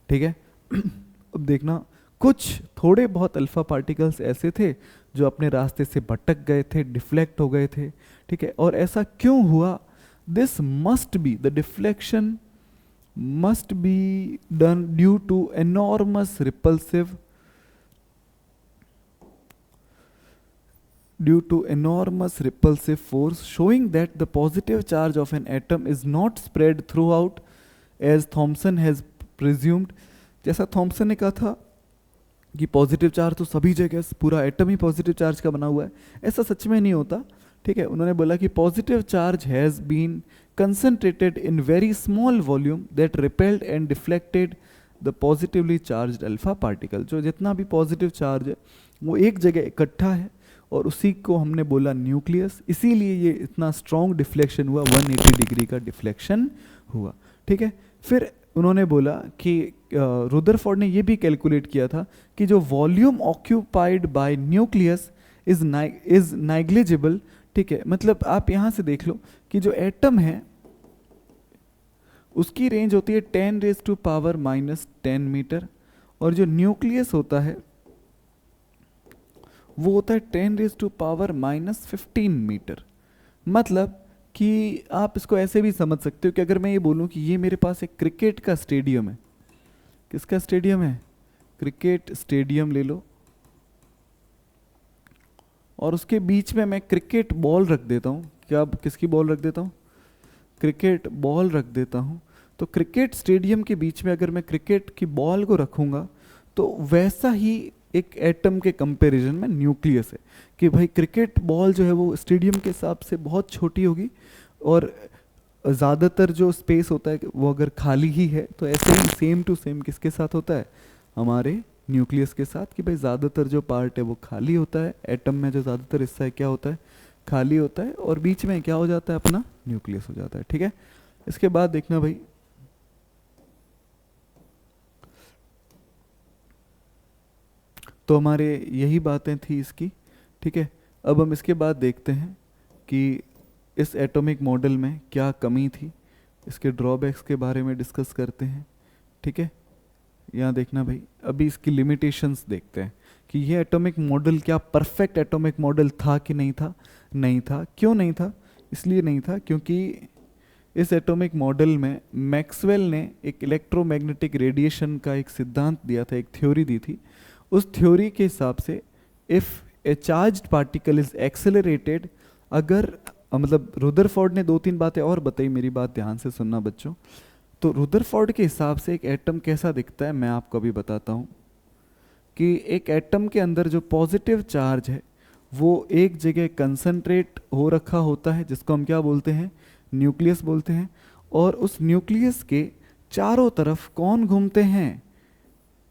Speaker 1: ठीक है, अब देखना कुछ थोड़े बहुत अल्फा पार्टिकल्स ऐसे थे जो अपने रास्ते से भटक गए थे, डिफ्लेक्ट हो गए थे। ठीक है, और ऐसा क्यों हुआ, this must be the deflection must be done due to enormous repulsive force, showing that the positive charge of an atom is not spread throughout as Thomson has presumed. जैसा थॉमसन ने कहा था कि पॉजिटिव चार्ज तो सभी जगह, पूरा एटम ही पॉजिटिव चार्ज का बना हुआ है, ऐसा सच में नहीं होता, ठीक है। उन्होंने बोला कि positive charge has been concentrated in very small volume that repelled and deflected the positively charged alpha particle. जो जितना भी पॉजिटिव चार्ज है वो एक जगह इकट्ठा है और उसी को हमने बोला न्यूक्लियस, इसीलिए ये इतना स्ट्रॉन्ग डिफ्लेक्शन हुआ, 180 डिग्री का डिफ्लेक्शन हुआ, ठीक है। फिर उन्होंने बोला कि रुदरफोर्ड ने ये भी कैलकुलेट किया था कि जो volume occupied by nucleus is negligible, ठीक है। मतलब आप यहाँ से देख लो कि जो एटम है उसकी रेंज होती है 10⁻⁻10 मीटर और जो न्यूक्लियस होता है वो होता है 10⁻⁻15 मीटर। मतलब कि आप इसको ऐसे भी समझ सकते हो कि अगर मैं ये बोलूं कि ये मेरे पास एक क्रिकेट का स्टेडियम है, किसका स्टेडियम है, क्रिकेट स्टेडियम ले लो, और उसके बीच में मैं क्रिकेट बॉल रख देता हूँ, क्या किसकी बॉल रख देता हूँ, क्रिकेट बॉल रख देता हूँ, तो क्रिकेट स्टेडियम के बीच में अगर मैं क्रिकेट की बॉल को रखूँगा तो वैसा ही एक एटम के कंपैरिजन में न्यूक्लियस है कि भाई क्रिकेट बॉल जो है वो स्टेडियम के हिसाब से बहुत छोटी होगी और ज़्यादातर जो स्पेस होता है वो अगर खाली ही है, तो ऐसे ही सेम टू सेम किसके साथ होता है, हमारे न्यूक्लियस के साथ, कि भाई ज़्यादातर जो पार्ट है वो खाली होता है, एटम में जो ज़्यादातर हिस्सा है क्या होता है, खाली होता है, और बीच में क्या हो जाता है, अपना न्यूक्लियस हो जाता है, ठीक है। इसके बाद देखना भाई, तो हमारे यही बातें थी इसकी, ठीक है। अब हम इसके बाद देखते हैं कि इस एटॉमिक मॉडल में क्या कमी थी, इसके ड्रॉबैक्स के बारे में डिस्कस करते हैं, ठीक है। यहाँ देखना भाई, अभी इसकी लिमिटेशंस देखते हैं कि ये एटॉमिक मॉडल क्या परफेक्ट एटॉमिक मॉडल था कि नहीं था। नहीं था। क्यों नहीं था? इसलिए नहीं था क्योंकि इस एटॉमिक मॉडल में मैक्सवेल ने एक इलेक्ट्रोमैग्नेटिक रेडिएशन का एक सिद्धांत दिया था, एक थ्योरी दी थी। उस थ्योरी के हिसाब से if A charged particle is accelerated, अगर मतलब रुदरफोर्ड ने 2-3 बातें और बताई, मेरी बात ध्यान से सुनना बच्चों। तो रुदरफोर्ड के हिसाब से एक एटम कैसा दिखता है मैं आपको अभी बताता हूँ कि एक एटम के अंदर जो पॉजिटिव चार्ज है वो एक जगह कंसंट्रेट हो रखा होता है, जिसको हम क्या बोलते हैं, न्यूक्लियस बोलते हैं। और उस न्यूक्लियस के चारों तरफ कौन घूमते हैं,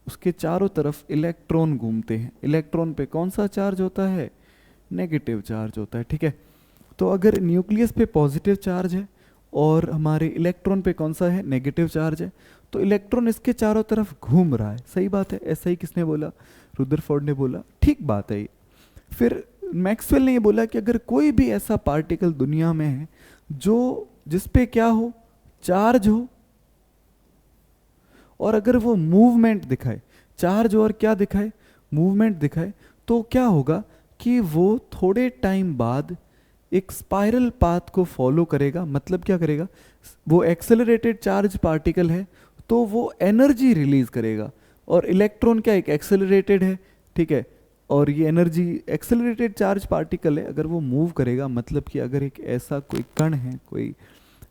Speaker 1: उसके चारों तरफ इलेक्ट्रॉन घूमते हैं। इलेक्ट्रॉन पे कौन सा चार्ज होता है, नेगेटिव चार्ज होता है, ठीक है। तो अगर न्यूक्लियस पे पॉजिटिव चार्ज है और हमारे इलेक्ट्रॉन पे कौन सा है, नेगेटिव चार्ज है, तो इलेक्ट्रॉन इसके चारों तरफ घूम रहा है। सही बात है, ऐसा ही किसने बोला, रुदरफोर्ड ने बोला, ठीक बात है ये। फिर मैक्सवेल ने ये बोला कि अगर कोई भी ऐसा पार्टिकल दुनिया में है जो जिस पे क्या हो, चार्ज हो, और अगर वो मूवमेंट दिखाए, चार्ज और क्या दिखाए, मूवमेंट दिखाए, तो क्या होगा कि वो थोड़े टाइम बाद एक स्पाइरल पाथ को फॉलो करेगा। मतलब क्या करेगा, वो एक्सेलरेटेड चार्ज पार्टिकल है तो वो एनर्जी रिलीज करेगा, और इलेक्ट्रॉन क्या एक एक्सेलरेटेड है, ठीक है, और ये एनर्जी एक्सेलरेटेड चार्ज पार्टिकल है, अगर वो मूव करेगा, मतलब कि अगर एक ऐसा कोई कण है, कोई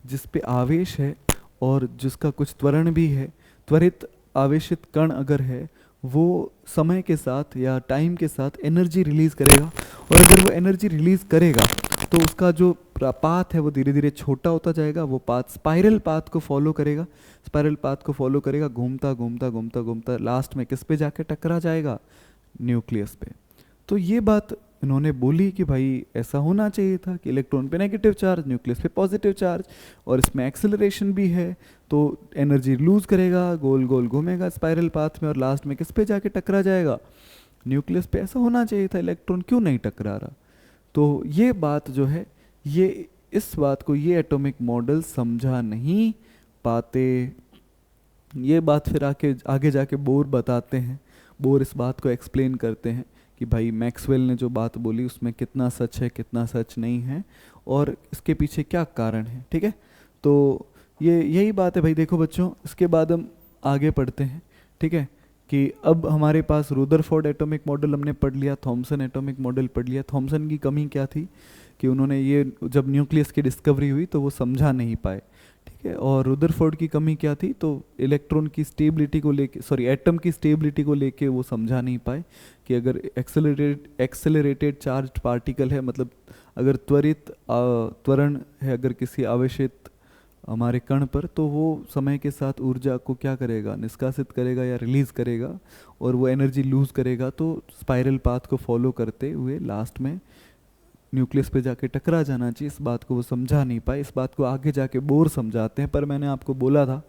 Speaker 1: जिस पे आवेश है और जिसका कुछ त्वरण भी है, त्वरित आवेशित कण अगर है, वो समय के साथ या टाइम के साथ एनर्जी रिलीज करेगा, और अगर वो एनर्जी रिलीज करेगा तो उसका जो पाथ है वो धीरे धीरे छोटा होता जाएगा, वो पाथ स्पाइरल पाथ को फॉलो करेगा, स्पाइरल पाथ को फॉलो करेगा, घूमता घूमता घूमता घूमता लास्ट में किस पे जाके टकरा जाएगा, न्यूक्लियस पे। तो ये बात इन्होंने बोली कि भाई ऐसा होना चाहिए था कि इलेक्ट्रॉन पे नेगेटिव चार्ज, न्यूक्लियस पे पॉजिटिव चार्ज, और इसमें एक्सेलरेशन भी है तो एनर्जी लूज करेगा, गोल गोल घूमेगा स्पाइरल पाथ में, और लास्ट में किस पे जाके टकरा जाएगा, न्यूक्लियस पे। ऐसा होना चाहिए था, इलेक्ट्रॉन क्यों नहीं टकरा रहा। तो ये बात जो है, ये इस बात को ये एटॉमिक मॉडल समझा नहीं पाते। ये बात फिर आगे जाके बोर बताते हैं, बोर इस बात को एक्सप्लेन करते हैं कि भाई मैक्सवेल ने जो बात बोली उसमें कितना सच है कितना सच नहीं है और इसके पीछे क्या कारण है, ठीक है। तो ये यही बात है भाई। देखो बच्चों, इसके बाद हम आगे पढ़ते हैं, ठीक है, कि अब हमारे पास रुदरफोर्ड एटॉमिक मॉडल हमने पढ़ लिया, थॉमसन एटॉमिक मॉडल पढ़ लिया। थॉमसन की कमी क्या थी कि उन्होंने ये, जब न्यूक्लियस की डिस्कवरी हुई तो वो समझा नहीं पाए, ठीक है। और रुदरफोर्ड की कमी क्या थी, तो इलेक्ट्रॉन की स्टेबिलिटी को लेके, सॉरी एटम की स्टेबिलिटी को लेके वो समझा नहीं पाए कि अगर एक्सेलरेटेड चार्ज्ड पार्टिकल है, मतलब अगर त्वरण है अगर किसी आवेशित हमारे कण पर, तो वो समय के साथ ऊर्जा को क्या करेगा, निष्कासित करेगा या रिलीज करेगा, और वो एनर्जी लूज करेगा। तो स्पाइरल पाथ को फॉलो करते हुए लास्ट में न्यूक्लियस पे जाके टकरा जाना चाहिए। इस बात को वो समझा नहीं पाए। इस बात को आगे जाके बोर समझाते हैं। पर मैंने आपको बोला था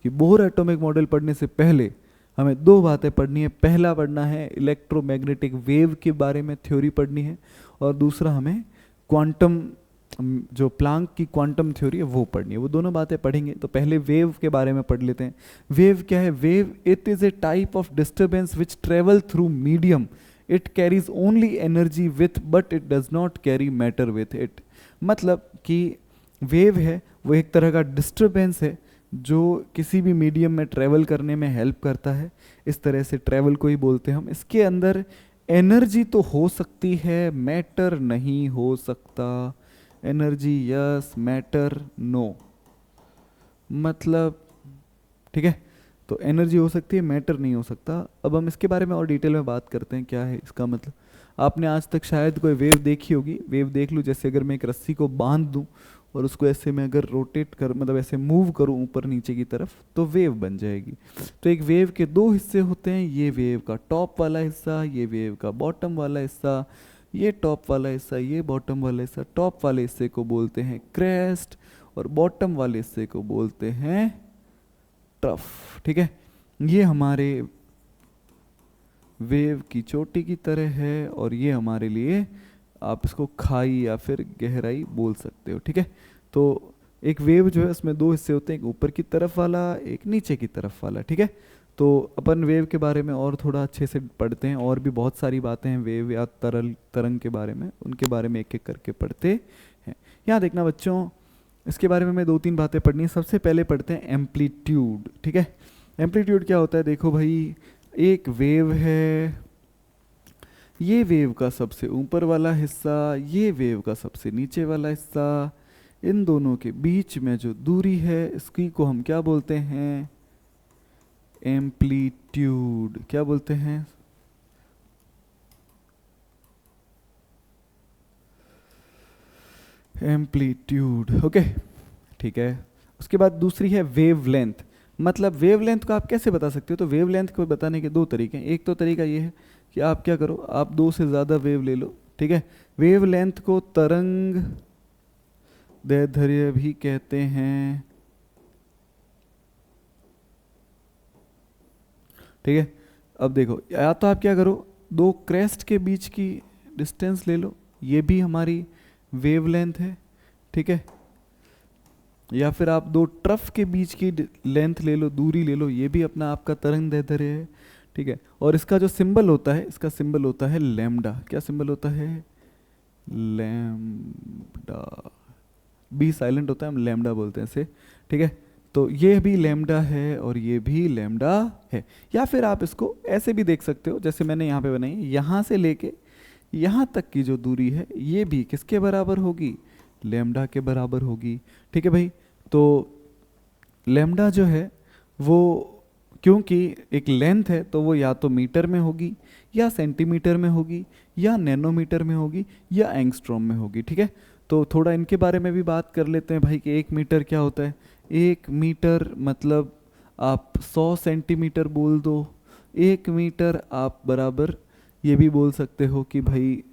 Speaker 1: कि बोर एटॉमिक मॉडल पढ़ने से पहले हमें दो बातें पढ़नी है। पहला पढ़ना है इलेक्ट्रोमैग्नेटिक वेव के बारे में थ्योरी पढ़नी है, और दूसरा हमें क्वांटम, जो प्लांक की क्वांटम थ्योरी है वो पढ़नी है। वो दोनों बातें पढ़ेंगे। तो पहले वेव के बारे में पढ़ लेते हैं। वेव क्या है? Wave it is a type of disturbance which travel through medium. It carries only energy with, but it does not carry matter with it. मतलब कि वेव है वो एक तरह का डिस्टर्बेंस है जो किसी भी मीडियम में ट्रेवल करने में हेल्प करता है। इस तरह से ट्रेवल को ही बोलते हैं हम। इसके अंदर एनर्जी तो हो सकती है, मैटर नहीं हो सकता। एनर्जी यस, मैटर नो, मतलब ठीक है। तो एनर्जी हो सकती है, मैटर नहीं हो सकता। अब हम इसके बारे में और डिटेल में बात करते हैं क्या है इसका मतलब। आपने आज तक शायद कोई वेव देखी होगी। वेव देख लूँ, जैसे अगर मैं एक रस्सी को बांध दूँ और उसको ऐसे मैं अगर रोटेट कर, मतलब ऐसे मूव करूँ ऊपर नीचे की तरफ, तो वेव बन जाएगी। तो एक वेव के दो हिस्से होते हैं। ये वेव का टॉप वाला हिस्सा, ये वेव का बॉटम वाला हिस्सा। ये टॉप वाला हिस्सा, ये बॉटम वाला हिस्सा। टॉप वाले हिस्से को बोलते हैं क्रेस्ट और बॉटम वाले हिस्से को बोलते हैं ट्रफ, ठीक है। ये हमारे वेव की चोटी की तरह है, और ये हमारे लिए, आप इसको खाई या फिर गहराई बोल सकते हो, ठीक है। तो एक वेव जो है उसमें दो हिस्से होते हैं, एक ऊपर की तरफ वाला, एक नीचे की तरफ वाला, ठीक है। तो अपन वेव के बारे में और थोड़ा अच्छे से पढ़ते हैं। और भी बहुत सारी बातें हैं वेव या तरंग के बारे में, उनके बारे में एक एक करके पढ़ते हैं। यहाँ देखना बच्चों, इसके बारे में मैं दो तीन बातें पढ़नी है। सबसे पहले पढ़ते हैं एम्पलीट्यूड, ठीक है। एम्पलीट्यूड क्या होता है? देखो भाई, एक वेव है, ये वेव का सबसे ऊपर वाला हिस्सा, ये वेव का सबसे नीचे वाला हिस्सा, इन दोनों के बीच में जो दूरी है इसकी को हम क्या बोलते हैं? एम्पलीट्यूड। क्या बोलते हैं? एम्पलीट्यूड, ओके, ठीक है। उसके बाद दूसरी है वेवलेंथ। मतलब वेवलेंथ को आप कैसे बता सकते हो? तो वेवलेंथ को बताने के दो तरीके हैं। एक तो तरीका ये है कि आप क्या करो, आप दो से ज़्यादा वेव ले लो, ठीक है। वेवलेंथ को तरंग दैर्ध्य भी कहते हैं, ठीक है। अब देखो, या तो आप क्या करो, दो क्रेस्ट के बीच की डिस्टेंस ले लो, ये भी हमारी वेवलेंथ है, ठीक है। या फिर आप दो ट्रफ के बीच की लेंथ ले लो, दूरी ले लो, ये भी अपना आपका तरंग दैर्ध्य है, ठीक है। और इसका जो सिंबल होता है, इसका सिंबल होता है लैम्डा। क्या सिंबल होता है? लैम्डा। बी साइलेंट होता है, हम लैम्डा बोलते हैं इसे, ठीक है। तो ये भी लैम्डा है और ये भी लैम्डा है। या फिर आप इसको ऐसे भी देख सकते हो, जैसे मैंने यहाँ पे बनाई, यहाँ से लेके यहाँ तक की जो दूरी है ये भी किसके बराबर होगी? लैम्डा के बराबर होगी, ठीक है भाई। तो लैम्डा जो है वो, क्योंकि एक लेंथ है, तो वो या तो मीटर में होगी, या सेंटीमीटर में होगी, या नैनोमीटर में होगी, या एंगस्ट्रॉम में होगी, ठीक है। तो थोड़ा इनके बारे में भी बात कर लेते हैं भाई कि एक मीटर क्या होता है। एक मीटर मतलब आप 100 सेंटीमीटर बोल दो। एक मीटर आप बराबर ये भी बोल सकते हो कि भाई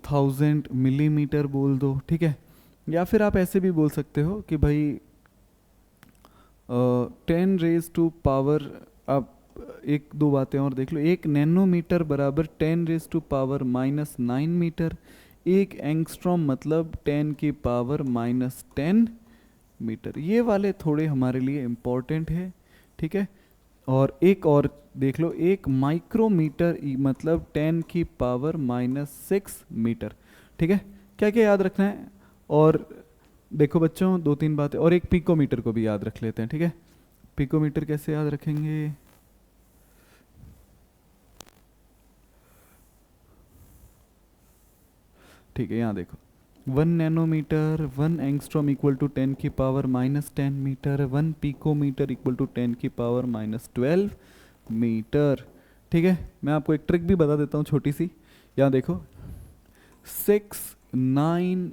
Speaker 1: 1000 मिलीमीटर बोल दो, ठीक है। या फिर आप ऐसे भी बोल सकते हो कि भाई 10 रेज टू पावर, आप एक दो बातें और देख लो। एक नैनोमीटर बराबर 10 रेज टू पावर -9 मीटर। एक एंगस्ट्रॉम मतलब 10 की पावर -10 मीटर। ये वाले थोड़े हमारे लिए इम्पोर्टेंट है, ठीक है। और एक और देख लो, एक माइक्रोमीटर मतलब 10 की पावर -6 मीटर, ठीक है। क्या क्या याद रखना है? और देखो बच्चों, दो तीन बातें और, एक पिकोमीटर को भी याद रख लेते हैं, ठीक है। पिकोमीटर कैसे याद रखेंगे? ठीक है, यहाँ देखो, 1 nanometre 1 angstrom equal to 10⁻⁻10 metre, 1 picometre equal to 10⁻12 metre. ठीक है, मैं आपको एक ट्रिक भी बता देता हूँ छोटी सी। यहाँ देखो, 6 9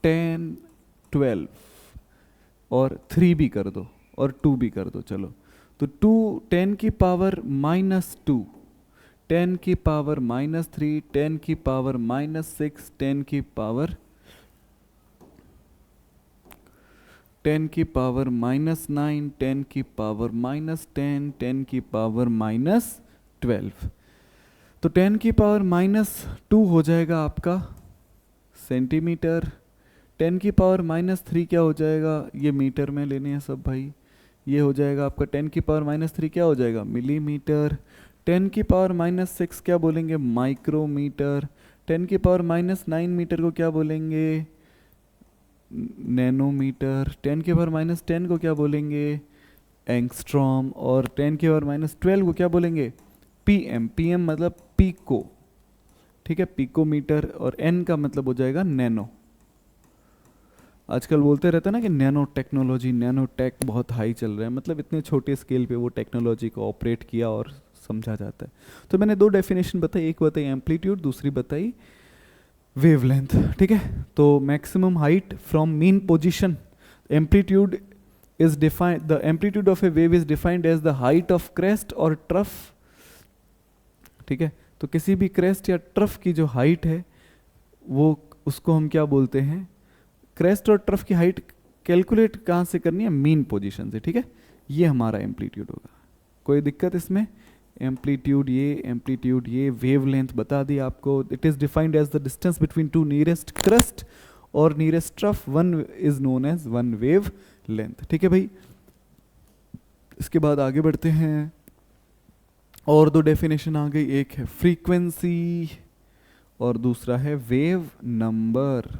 Speaker 1: 10 12 और 3 भी कर दो और 2 भी कर दो, चलो। तो 2 10⁻⁻2, 10⁻³ 10⁻⁻6, 10⁻⁻9, 10⁻⁻10, 10⁻12। तो 10⁻⁻2 हो जाएगा आपका सेंटीमीटर, 10⁻⁻3 क्या हो जाएगा, ये मीटर में लेने हैं सब भाई, ये हो जाएगा आपका 10⁻⁻3 क्या हो जाएगा, मिलीमीटर। 10⁻⁻6 क्या बोलेंगे, माइक्रोमीटर। 10⁻⁻9 मीटर को क्या बोलेंगे, नैनोमीटर। 10⁻⁻10 को क्या बोलेंगे, एंगस्ट्रॉम। और 10⁻⁻12 को क्या बोलेंगे, पीएम। पीएम मतलब पीको, ठीक है, पिकोमीटर। और एन का मतलब हो जाएगा नैनो। आजकल बोलते रहते हैं ना कि नैनो टेक्नोलॉजी, नैनो टेक बहुत हाई चल रहा है, मतलब इतने छोटे स्केल पे वो टेक्नोलॉजी को ऑपरेट किया और समझा जाता है। तो मैंने दो डेफिनेशन बताई, एक बताई एम्पलीट्यूड, दूसरी बताई वेवलेंथ, ठीक है। तो maximum height from mean position, amplitude is defined, the amplitude of a wave is defined as the height of crest और ट्रफ, ठीक है। तो किसी भी क्रेस्ट या ट्रफ की जो हाइट है वो, उसको हम क्या बोलते हैं, क्रेस्ट और ट्रफ की हाइट कैलकुलेट कहाँ से करनी है, मीन पोजीशन से, ठीक है। ये हमारा एम्पलीट्यूड होगा। कोई दिक्कत इसमें? एम्पलीट्यूड ये वेवलेंथ बता दी आपको। It is defined as the distance between two nearest crest और nearest trough, one is known as one wavelength, ठीक है भाई। इसके बाद आगे बढ़ते हैं, और दो डेफिनेशन आ गई, एक है फ्रीक्वेंसी और दूसरा है वेव नंबर।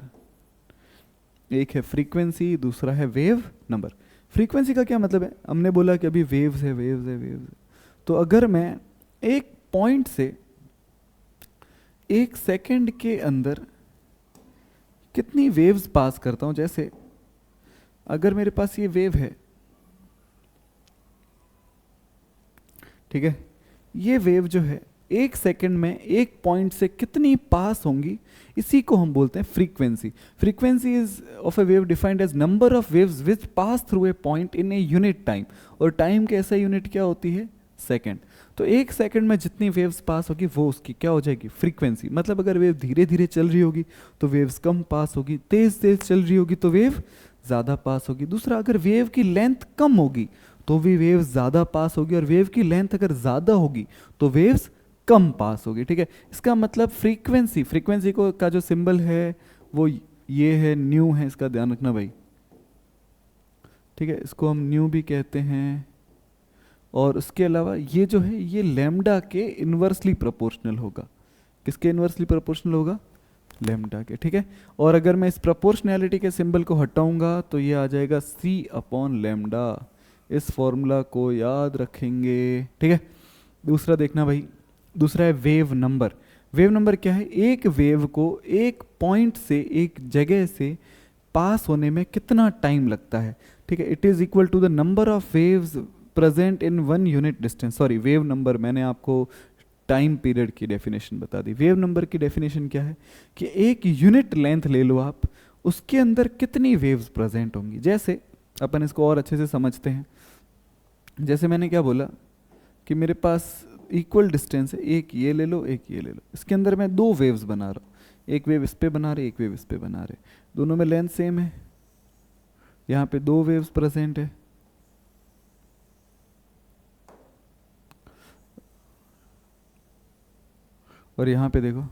Speaker 1: एक है फ्रीक्वेंसी, दूसरा है वेव नंबर। फ्रीक्वेंसी का क्या मतलब है, हमने बोला कि अभी वेव्स है, वेव्स है, वेव्स है। तो अगर मैं एक पॉइंट से 1 सेकंड के अंदर कितनी वेव्स पास करता हूं, जैसे अगर मेरे पास ये वेव है, ठीक है, ये वेव जो है 1 सेकंड में एक पॉइंट से कितनी पास होंगी, इसी को हम बोलते हैं frequency. Frequency is of a wave defined as number of waves which pass through a point in a unit time. और टाइम के ऐसा यूनिट क्या होती है, सेकंड। तो 1 सेकंड में जितनी वेव्स पास होगी वो उसकी क्या हो जाएगी, फ्रीक्वेंसी। मतलब अगर वेव धीरे धीरे चल रही होगी तो वेव्स कम पास होगी, तेज तेज चल रही होगी तो वेव ज़्यादा पास होगी। दूसरा, अगर वेव की लेंथ कम होगी तो भी वेव्स ज़्यादा पास होगी, और वेव की लेंथ अगर ज़्यादा होगी तो वेव्स कम पास होगी, ठीक है। इसका मतलब फ्रीक्वेंसी, फ्रीक्वेंसी को का जो सिंबल है वो ये है, न्यू है, इसका ध्यान रखना भाई, ठीक है। इसको हम न्यू भी कहते हैं। और उसके अलावा ये जो है ये लैम्डा के इन्वर्सली प्रोपोर्शनल होगा। किसके इन्वर्सली प्रोपोर्शनल होगा, लैम्डा के, ठीक है। और अगर मैं इस प्रोपोर्शनैलिटी के सिंबल को हटाऊंगा तो ये आ जाएगा C/लैम्डा। इस फॉर्मूला को याद रखेंगे, ठीक है। दूसरा देखना भाई, दूसरा है वेव नंबर। वेव नंबर क्या है, एक वेव को एक पॉइंट से, एक जगह से पास होने में कितना टाइम लगता है, ठीक है। It is equal to the number of waves present in 1 unit distance. Sorry, wave number, मैंने आपको टाइम पीरियड की डेफिनेशन बता दी। वेव नंबर की डेफिनेशन क्या है कि एक यूनिट लेंथ ले लो आप, उसके अंदर कितनी वेव्स प्रेजेंट होंगी। जैसे अपन इसको और अच्छे से समझते हैं, जैसे मैंने क्या बोला कि मेरे पास इक्वल डिस्टेंस है, एक ये ले लो, एक ये ले लो, इसके अंदर मैं 2 वेव्स बना रहा हूँ, एक वेव इस पे बना रहे, एक वेव इस पे बना रहे, दोनों में लेंथ सेम है, यहाँ पे 2 वेव्स प्रेजेंट है। और यहाँ पे देखो,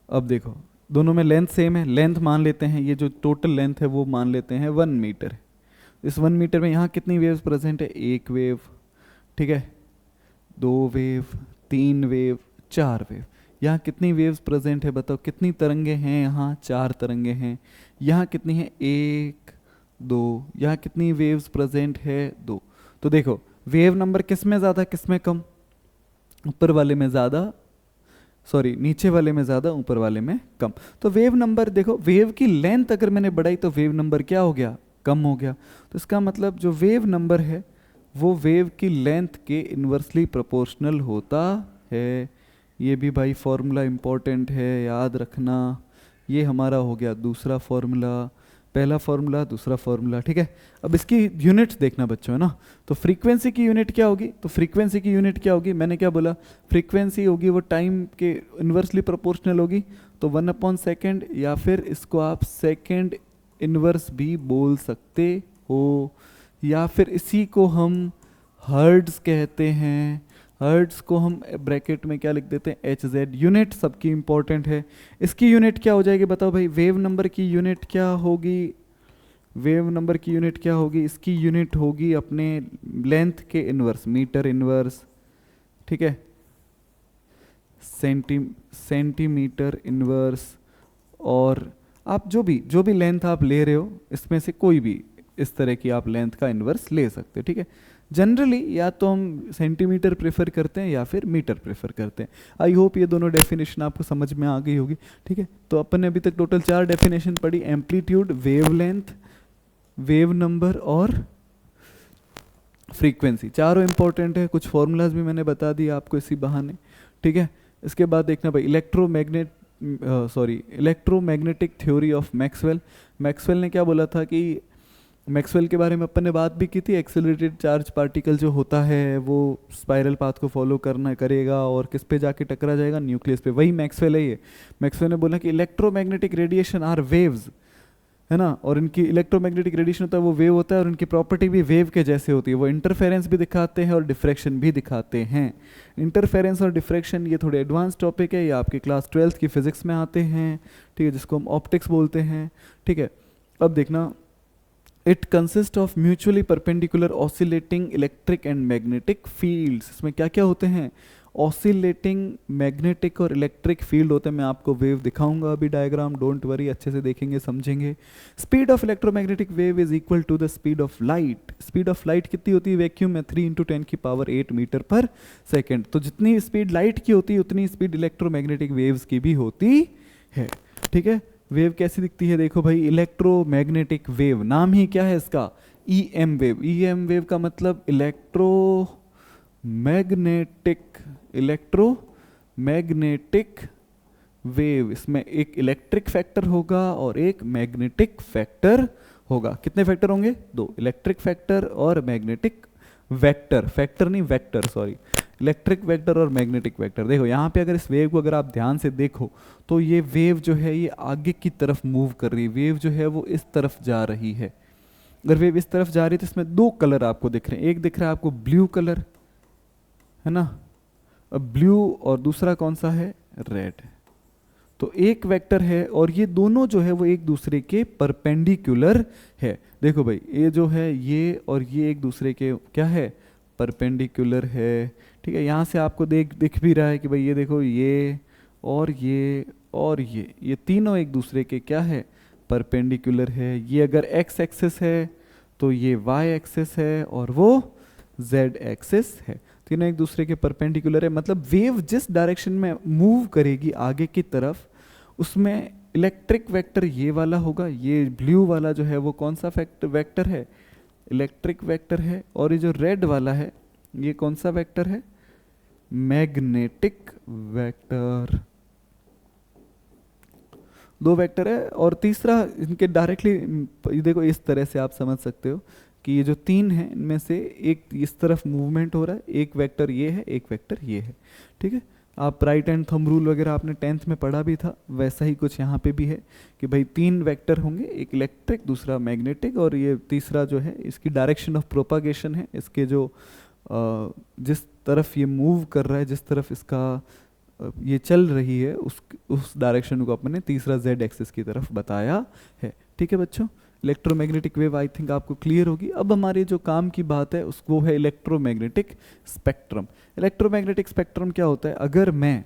Speaker 1: अब देखो दोनों में लेंथ सेम है, लेंथ मान लेते हैं, ये जो टोटल लेंथ है वो मान लेते हैं 1 मीटर। इस 1 मीटर में यहाँ कितनी वेव्स प्रेजेंट है, एक वेव, ठीक है, 2 वेव, 3 वेव, 4 वेव। यहाँ कितनी वेव्स प्रेजेंट है बताओ, कितनी तरंगे हैं, यहाँ 4 तरंगे हैं। यहाँ कितनी है, 1 2, यहाँ कितनी वेव्स प्रेजेंट है, 2। तो देखो वेव नंबर किस में ज़्यादा किस में कम, ऊपर वाले में ज़्यादा, सॉरी नीचे वाले में ज़्यादा ऊपर वाले में कम। तो वेव नंबर देखो, वेव की लेंथ अगर मैंने बढ़ाई तो वेव नंबर क्या हो गया, कम हो गया। तो इसका मतलब जो वेव नंबर है वो वेव की लेंथ के इन्वर्सली प्रोपोर्शनल होता है। ये भी भाई फॉर्मूला इंपॉर्टेंट है, याद रखना। ये हमारा हो गया दूसरा फॉर्मूला, पहला फॉर्मूला दूसरा फॉर्मूला, ठीक है। अब इसकी यूनिट्स देखना बच्चों, है ना। तो फ्रीक्वेंसी की यूनिट क्या होगी, तो फ्रीक्वेंसी की यूनिट क्या होगी, मैंने क्या बोला, फ्रीक्वेंसी होगी वो टाइम के इन्वर्सली प्रोपोर्शनल होगी। तो 1/सेकेंड, या फिर इसको आप सेकेंड इन्वर्स भी बोल सकते हो, या फिर इसी को हम हर्ट्ज कहते हैं। हर्ट्ज को हम ब्रैकेट में क्या लिख देते हैं, HZ। यूनिट सबकी इंपॉर्टेंट है। इसकी यूनिट क्या हो जाएगी बताओ भाई, वेव नंबर की यूनिट क्या होगी, वेव नंबर की यूनिट क्या होगी, इसकी यूनिट होगी अपने लेंथ के इन्वर्स, मीटर इन्वर्स, ठीक है, सेंटीमीटर इन्वर्स। और आप जो भी लेंथ आप ले रहे हो इसमें से कोई भी इस तरह की आप लेंथ का इन्वर्स ले सकते हो, ठीक है। जनरली या तो हम सेंटीमीटर प्रेफर करते हैं या फिर मीटर प्रेफर करते हैं। आई होप ये दोनों डेफिनेशन आपको समझ में आ गई होगी, ठीक है। तो अपन ने अभी तक टोटल 4 डेफिनेशन पढ़ी, एम्पलीट्यूड, वेवलेंथ, वेव नंबर और फ्रीक्वेंसी। चारों इंपॉर्टेंट है, कुछ फॉर्मूलाज भी मैंने बता दिया आपको इसी बहाने, ठीक है। इसके बाद देखना भाई electromagnetic theory of Maxwell. Maxwell ने क्या बोला था कि मैक्सवेल के बारे में अपन ने बात भी की थी, एक्सेलरेटेड चार्ज पार्टिकल जो होता है वो स्पाइरल पाथ को फॉलो करेगा और किस पे जाके टकरा जाएगा, न्यूक्लियस पे। वही मैक्सवेल है ये। मैक्सवेल ने बोला कि इलेक्ट्रोमैग्नेटिक रेडिएशन आर वेव्स, है ना, और इनकी इलेक्ट्रोमैग्नेटिक रेडिएशन होता है वो वेव होता है, और इनकी प्रॉपर्टी भी वेव के जैसे होती है। वो इंटरफेरेंस भी दिखाते हैं और डिफ्रैक्शन भी दिखाते हैं। इंटरफेरेंस और डिफ्रैक्शन ये थोड़े एडवांस टॉपिक है, ये आपके क्लास 12th की फिजिक्स में आते हैं, ठीक है, जिसको हम ऑप्टिक्स बोलते हैं, ठीक है। अब देखना, it consist of mutually perpendicular oscillating electric and magnetic fields. इसमें क्या क्या होते हैं, ऑसिलेटिंग मैग्नेटिक और इलेक्ट्रिक फील्ड होते हैं। मैं आपको वेव दिखाऊंगा अभी डायग्राम, डोंट वरी, अच्छे से देखेंगे समझेंगे। Speed of electromagnetic wave is equal to the speed of light. Speed of light कितनी होती है वैक्यूम में, 3 × 10⁸ मीटर पर सेकेंड। तो जितनी स्पीड लाइट की होती है उतनी स्पीड इलेक्ट्रोमैग्नेटिक वेव्स की भी होती है, ठीक है। वेव कैसी दिखती है, देखो भाई, इलेक्ट्रोमैग्नेटिक वेव, नाम ही क्या है इसका, EM वेव। EM वेव का मतलब इलेक्ट्रोमैग्नेटिक वेव। इसमें एक इलेक्ट्रिक फैक्टर होगा और एक मैग्नेटिक फैक्टर होगा। कितने फैक्टर होंगे, 2, इलेक्ट्रिक फैक्टर और मैग्नेटिक वेक्टर, फैक्टर नहीं वेक्टर, सॉरी, इलेक्ट्रिक वेक्टर और मैग्नेटिक वेक्टर। देखो यहाँ पे अगर इस वेव को अगर आप ध्यान से देखो तो ये वेव जो है ये आगे की तरफ मूव कर रही है, वेव जो है वो इस तरफ जा रही है। अगर वेव इस तरफ जा रही है तो इसमें 2 कलर आपको दिख रहे हैं, एक दिख रहा है आपको ब्लू कलर, है ना, अब ब्लू, और दूसरा कौन सा है, रेड। तो एक वेक्टर है और ये दोनों जो है वो एक दूसरे के परपेंडिकुलर है। देखो भाई ये जो है ये और ये एक दूसरे के क्या है, परपेंडिकुलर है, ठीक है। यहाँ से आपको दिख भी रहा है कि भाई ये देखो, ये और ये और ये तीनों एक दूसरे के क्या है, परपेंडिकुलर है। ये अगर x एक्सिस है तो ये y एक्सिस है और वो z एक्सिस है, तीनों एक दूसरे के परपेंडिकुलर है। मतलब वेव जिस डायरेक्शन में मूव करेगी आगे की तरफ उसमें इलेक्ट्रिक वेक्टर ये वाला होगा, ये ब्लू वाला जो है वो कौन सा वेक्टर है, इलेक्ट्रिक वेक्टर है, और ये जो रेड वाला है ये कौन सा वेक्टर है, मैग्नेटिक वेक्टर। 2 वेक्टर है। और तीसरा इनके डायरेक्टली देखो, इस तरह से आप समझ सकते हो कि ये जो 3 है इनमें से एक इस तरफ मूवमेंट हो रहा है, एक वेक्टर ये है, एक वेक्टर ये है, ठीक है। आप राइट हैंड थंब रूल वगैरह आपने 10th में पढ़ा भी था, वैसा ही कुछ यहाँ पे भी है कि भाई 3 वेक्टर होंगे, एक इलेक्ट्रिक, दूसरा मैग्नेटिक, और ये तीसरा जो है इसकी डायरेक्शन ऑफ प्रोपागेशन है, इसके जो जिस तरफ ये मूव कर रहा है, जिस तरफ इसका ये चल रही है उस डायरेक्शन को अपने तीसरा z एक्सिस की तरफ बताया है, ठीक है बच्चों। इलेक्ट्रोमैग्नेटिक वेव आई थिंक आपको क्लियर होगी। अब हमारे जो काम की बात है उसको है इलेक्ट्रोमैग्नेटिक स्पेक्ट्रम। इलेक्ट्रोमैग्नेटिक स्पेक्ट्रम क्या होता है, अगर मैं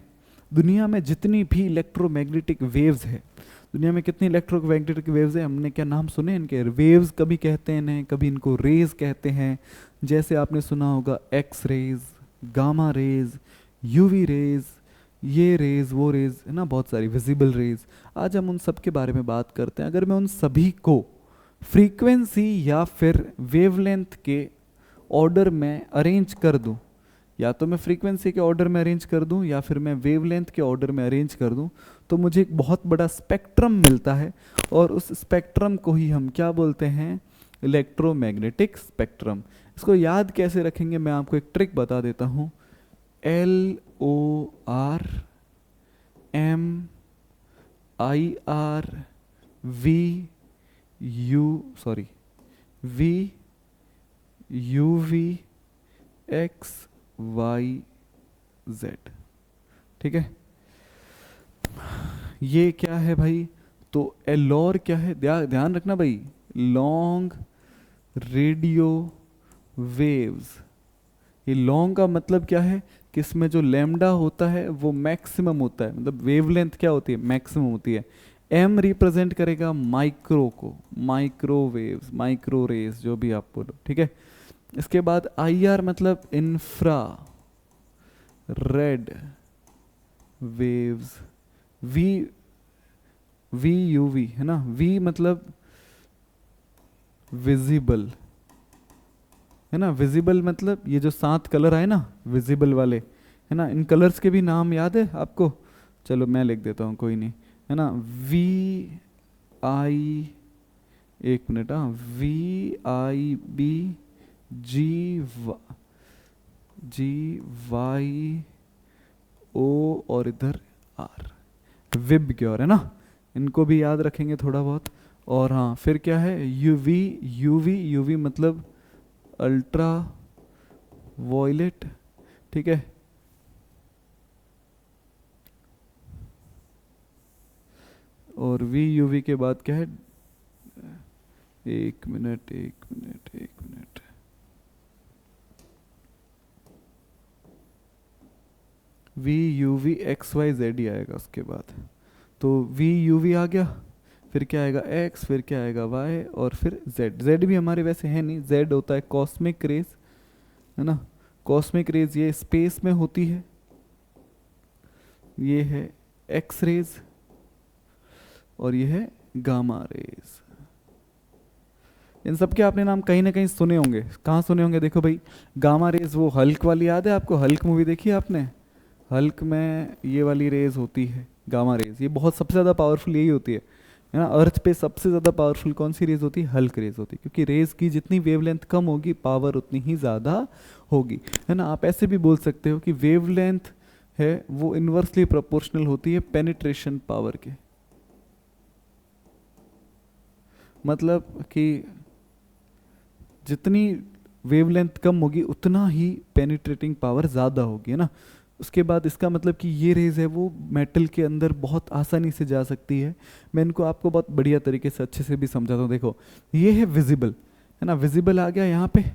Speaker 1: दुनिया में जितनी भी इलेक्ट्रोमैग्नेटिक वेव्स है, दुनिया में कितनी इलेक्ट्रोमैग्नेटिक वेव्स है, हमने क्या नाम सुने इनके? वेव्स कभी कहते हैं इन्हें, कभी इनको रेज कहते हैं। जैसे आपने सुना होगा X rays, gamma rays, UV rays, ये रेज वो रेज है ना, बहुत सारी विजिबल रेज। आज हम उन सब के बारे में बात करते हैं। अगर मैं उन सभी को फ्रीक्वेंसी या फिर वेवलेंथ के ऑर्डर में अरेंज कर दूं, या तो मैं फ्रीक्वेंसी के ऑर्डर में अरेंज कर दूं या फिर मैं वेवलेंथ के ऑर्डर में अरेंज कर दूं, तो मुझे एक बहुत बड़ा स्पेक्ट्रम मिलता है। और उस स्पेक्ट्रम को ही हम क्या बोलते हैं? Electromagnetic spectrum. इसको याद कैसे रखेंगे, मैं आपको एक ट्रिक बता देता हूँ। V U V X Y Z, ठीक है। ये क्या है भाई? तो एलोर क्या है? ध्यान रखना भाई, लॉन्ग रेडियो वेव्स। ये लॉन्ग का मतलब क्या है कि इसमें जो लैम्डा होता है वो मैक्सिमम होता है, मतलब वेवलेंथ क्या होती है? मैक्सिमम होती है। एम रिप्रेजेंट करेगा माइक्रो को, माइक्रोवेव्स, माइक्रो रेज, जो भी आप बोलो, ठीक है। इसके बाद आई आर मतलब infra red waves. V V U V है ना, वी मतलब विजिबल है ना, विजिबल मतलब ये जो 7 कलर आए ना विजिबल वाले, है ना, इन कलर्स के भी नाम याद है आपको? चलो मैं लिख देता हूँ, कोई नहीं, है ना। वी आई, एक मिनट, हाँ, VIB GY O और इधर R, विब क्योर है ना, इनको भी याद रखेंगे थोड़ा बहुत। और हाँ, फिर क्या है? UV मतलब अल्ट्रा वॉयलेट, ठीक है। और VUV के बाद क्या है? एक मिनट, VUV XYZ ही आएगा उसके बाद। तो VUV आ गया, फिर क्या आएगा? X, फिर क्या आएगा? Y, और फिर Z भी हमारे वैसे है नहीं, Z होता है कॉस्मिक रेज, है ना। कॉस्मिक रेज ये स्पेस में होती है, ये है एक्स रेज, और ये है गामा रेज। इन सब के आपने नाम कहीं ना कहीं सुने होंगे। कहाँ सुने होंगे? देखो भाई, गामा रेज वो हल्क वाली याद है आपको? हल्क मूवी देखी है आपने? हल्क में ये वाली रेज होती है गामा रेज, ये बहुत सबसे ज़्यादा पावरफुल यही होती है ना। अर्थ पे सबसे ज़्यादा पावरफुल कौन सी रेज होती है? हल्क रेज होती है, क्योंकि रेज की जितनी वेवलेंथ कम होगी पावर उतनी ही ज़्यादा होगी, है ना। आप ऐसे भी बोल सकते हो कि वेवलेंथ है वो इन्वर्सली प्रोपोर्शनल होती है पेनिट्रेशन पावर के, मतलब कि जितनी वेवलेंथ कम होगी उतना ही पेनिट्रेटिंग पावर ज़्यादा होगी, है ना। उसके बाद इसका मतलब कि ये रेज है वो मेटल के अंदर बहुत आसानी से जा सकती है। मैं इनको आपको बहुत बढ़िया तरीके से अच्छे से भी समझाता हूँ। देखो, ये है विजिबल, है ना, विजिबल आ गया यहाँ पे, है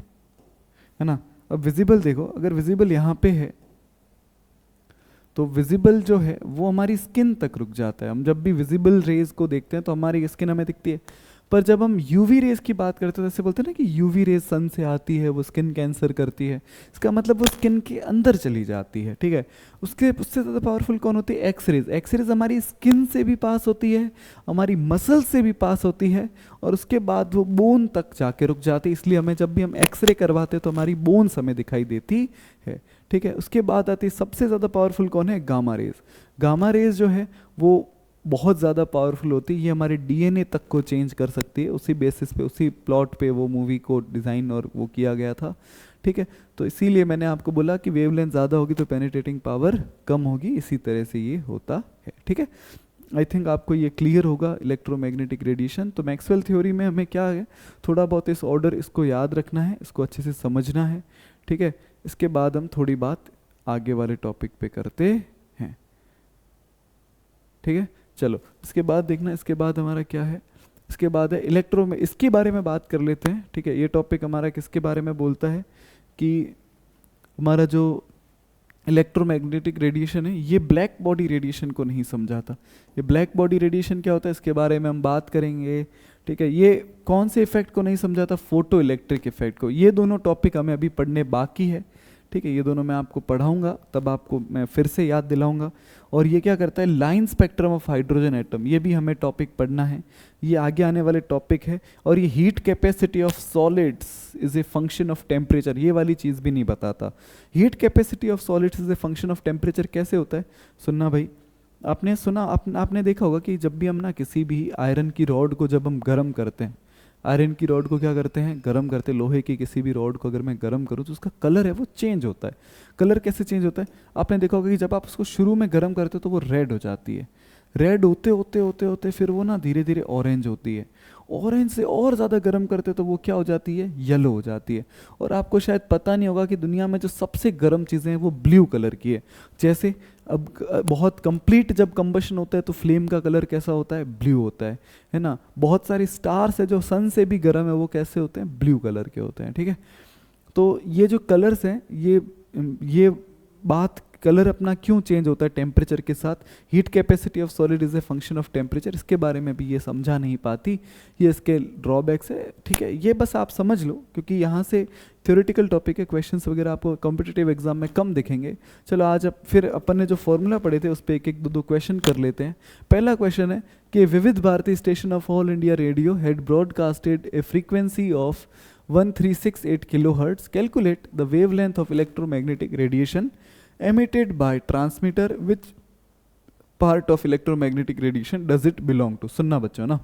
Speaker 1: ना। अब विजिबल देखो, अगर विजिबल यहाँ पे है तो विजिबल जो है वो हमारी स्किन तक रुक जाता है। हम जब भी विजिबल रेज को देखते हैं तो हमारी स्किन हमें दिखती है, पर जब हम यूवी रेज की बात करते हैं, जैसे बोलते हैं ना कि यूवी रेज सन से आती है, वो स्किन कैंसर करती है, इसका मतलब वो स्किन के अंदर चली जाती है, ठीक है। उससे ज़्यादा पावरफुल कौन होती है? X rays. एक्स रेज हमारी स्किन से भी पास होती है, हमारी मसल से भी पास होती है, और उसके बाद वो बोन तक जाके रुक जाती है। इसलिए हमें जब भी हम एक्सरे करवाते हैं तो हमारी बोन्स हमें दिखाई देती है, ठीक है। उसके बाद आती है सबसे ज़्यादा पावरफुल कौन है? Gamma rays. गामा रेज जो है वो बहुत ज़्यादा पावरफुल होती है, ये हमारे डीएनए तक को चेंज कर सकती है। उसी बेसिस पे, उसी प्लॉट पे वो मूवी को डिज़ाइन और वो किया गया था, ठीक है। तो इसीलिए मैंने आपको बोला कि वेवलेंथ ज़्यादा होगी तो पेनिट्रेटिंग पावर कम होगी, इसी तरह से ये होता है, ठीक है। आई थिंक आपको ये क्लियर होगा इलेक्ट्रोमैग्नेटिक रेडिएशन। तो मैक्सवेल थ्योरी में हमें क्या है, थोड़ा बहुत इस ऑर्डर इसको याद रखना है, इसको अच्छे से समझना है, ठीक है। इसके बाद हम थोड़ी बात आगे वाले टॉपिक पे करते हैं, ठीक है। चलो इसके बाद देखना, इसके बाद हमारा क्या है? इसके बाद है इलेक्ट्रो में, इसके बारे में बात कर लेते हैं, ठीक है। ये टॉपिक हमारा किसके बारे में बोलता है कि हमारा जो इलेक्ट्रोमैग्नेटिक रेडिएशन है, ये ब्लैक बॉडी रेडिएशन को नहीं समझा था। ये ब्लैक बॉडी रेडिएशन क्या होता है इसके बारे में हम बात करेंगे, ठीक है। ये कौन से इफेक्ट को नहीं समझा था, फोटो इलेक्ट्रिक इफेक्ट को। ये दोनों टॉपिक हमें अभी पढ़ने बाकी है, ठीक है। ये दोनों मैं आपको पढ़ाऊंगा, तब आपको मैं फिर से याद दिलाऊंगा। और ये क्या करता है, line spectrum of hydrogen atom, ये भी हमें टॉपिक पढ़ना है, ये आगे आने वाले टॉपिक है। और ये heat capacity of solids is a function of temperature, ये वाली चीज़ भी नहीं बताता। Heat capacity of solids is a function of temperature कैसे होता है, सुनना भाई। आपने सुना, आपने देखा होगा कि जब भी हम ना किसी भी आयरन की रॉड को जब हम गर्म करते हैं, आयरन की रॉड को क्या करते हैं, गर्म करते हैं। लोहे की किसी भी रॉड को अगर मैं गर्म करूं तो उसका कलर है वो चेंज होता है। कलर कैसे चेंज होता है, आपने देखा होगा कि जब आप उसको शुरू में गर्म करते हो तो वो रेड हो जाती है, रेड होते होते होते होते फिर वो ना धीरे धीरे ऑरेंज होती है, ऑरेंज से और ज़्यादा गर्म करते तो वो क्या हो जाती है, येलो हो जाती है। और आपको शायद पता नहीं होगा कि दुनिया में जो सबसे गर्म चीज़ें हैं वो ब्लू कलर की है। जैसे अब बहुत कंप्लीट जब कंबशन होता है तो फ्लेम का कलर कैसा होता है, ब्लू होता है ना। बहुत सारी स्टार्स है जो सन से भी गर्म है, वो कैसे होते हैं, ब्लू कलर के होते हैं, ठीक है। तो ये जो कलर्स हैं, ये बात, कलर अपना क्यों चेंज होता है टेम्परेचर के साथ। Heat capacity of solid is a function of temperature, इसके बारे में भी ये समझा नहीं पाती, ये इसके ड्रॉबैक्स है, ठीक है। ये बस आप समझ लो, क्योंकि यहाँ से थ्योरेटिकल टॉपिक है, क्वेश्चंस वगैरह आपको कॉम्पिटिटिव एग्जाम में कम दिखेंगे। चलो आज अब फिर अपन ने जो फॉर्मूला पढ़े थे उस पर एक एक दो क्वेश्चन कर लेते हैं। पहला क्वेश्चन है कि Vividh Bharati station of All India Radio had broadcasted a frequency of 1368 kilohertz, calculate the wavelength of electromagnetic radiation emitted by transmitter, which part of electromagnetic radiation does it belong to। सुनना बच्चों ना,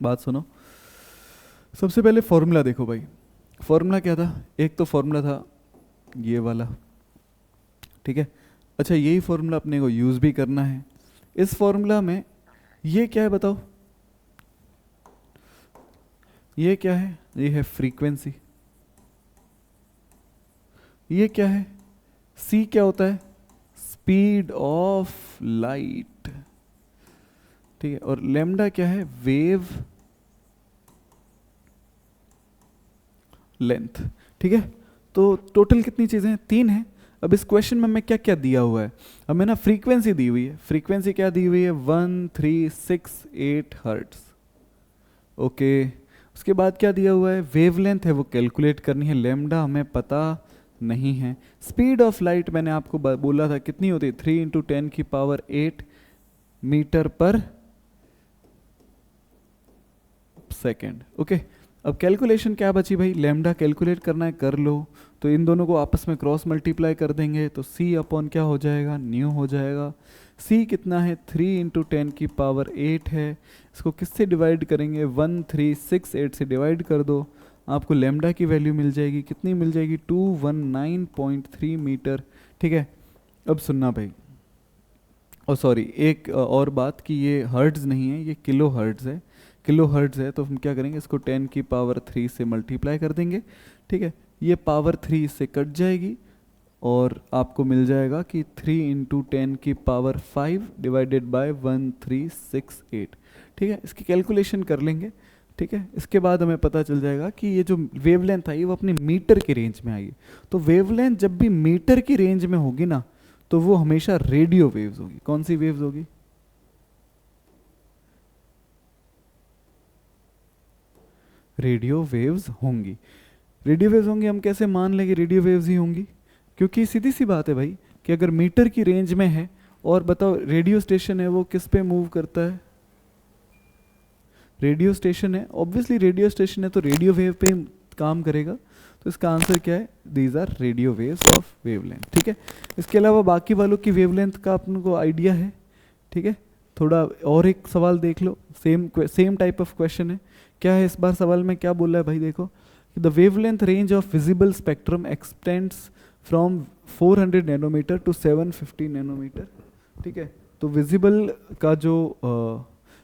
Speaker 1: बात सुनो। सबसे पहले फॉर्मूला देखो भाई, फॉर्मूला क्या था, एक तो फॉर्मूला था ये वाला, ठीक है। अच्छा, यही फॉर्मूला अपने को यूज भी करना है। इस फॉर्मूला में ये क्या है बताओ, ये क्या है, ये है फ्रीक्वेंसी। ये क्या है, C क्या होता है, स्पीड ऑफ लाइट, ठीक है। और लैम्डा क्या है, वेव लेंथ, ठीक है। तो टोटल कितनी चीजें हैं, 3 है। अब इस क्वेश्चन में हमें क्या क्या दिया हुआ है, हमें ना फ्रीक्वेंसी दी हुई है। फ्रीक्वेंसी क्या दी हुई है, 1368 हर्ट्ज, ओके। उसके बाद क्या दिया हुआ है, वेवलेंथ है वो कैलकुलेट करनी है, लैम्डा हमें पता नहीं है। स्पीड ऑफ लाइट मैंने आपको बोला था कितनी होती है, 3 × 10⁸ मीटर पर सेकेंड, ओके। अब कैलकुलेशन क्या बची भाई, लैम्डा कैलकुलेट करना है, कर लो। तो इन दोनों को आपस में क्रॉस मल्टीप्लाई कर देंगे तो C अपॉन क्या हो जाएगा, न्यू हो जाएगा। C कितना है, 3 × 10⁸ है। इसको किससे डिवाइड करेंगे, 1368 से डिवाइड कर दो, आपको लैम्डा की वैल्यू मिल जाएगी, कितनी मिल जाएगी, 219.3 मीटर, ठीक है। अब सुनना भाई, और सॉरी एक और बात कि ये हर्ट्ज नहीं है, ये किलो हर्ट्ज है, किलो हर्ट्ज है। तो हम क्या करेंगे, इसको 10⁻³ से मल्टीप्लाई कर देंगे, ठीक है। ये पावर 3 से कट जाएगी और आपको मिल जाएगा कि 3 × 10⁵ डिवाइडेड बाय 1368, ठीक है। इसकी कैलकुलेशन कर लेंगे, ठीक है। इसके बाद हमें पता चल जाएगा कि ये जो वेवलेंथ आई वो अपनी मीटर की रेंज में आई। तो वेवलेंथ जब भी मीटर की रेंज में होगी ना तो वो हमेशा रेडियो वेव्स होगी। कौन सी वेव्स होगी, रेडियो वेव्स होंगी। रेडियो वेव्स होंगी, हम कैसे मान लेंगे रेडियो वेव्स ही होंगी, क्योंकि सीधी सी बात है भाई कि अगर मीटर की रेंज में है और बताओ रेडियो स्टेशन है वो किस पे मूव करता है, रेडियो स्टेशन है, ऑब्वियसली रेडियो स्टेशन है तो रेडियो वेव पे काम करेगा। तो इसका आंसर क्या है, these are radio waves of wavelength, ठीक है। इसके अलावा बाकी वालों की वेवलेंथ का अपन को आइडिया है, ठीक है। थोड़ा और एक सवाल देख लो, सेम टाइप ऑफ क्वेश्चन है। क्या है इस बार सवाल में, क्या बोला है भाई, देखो, the wavelength range of visible spectrum extends from 400 nanometre to 750 nanometre, ठीक है। तो विजिबल का जो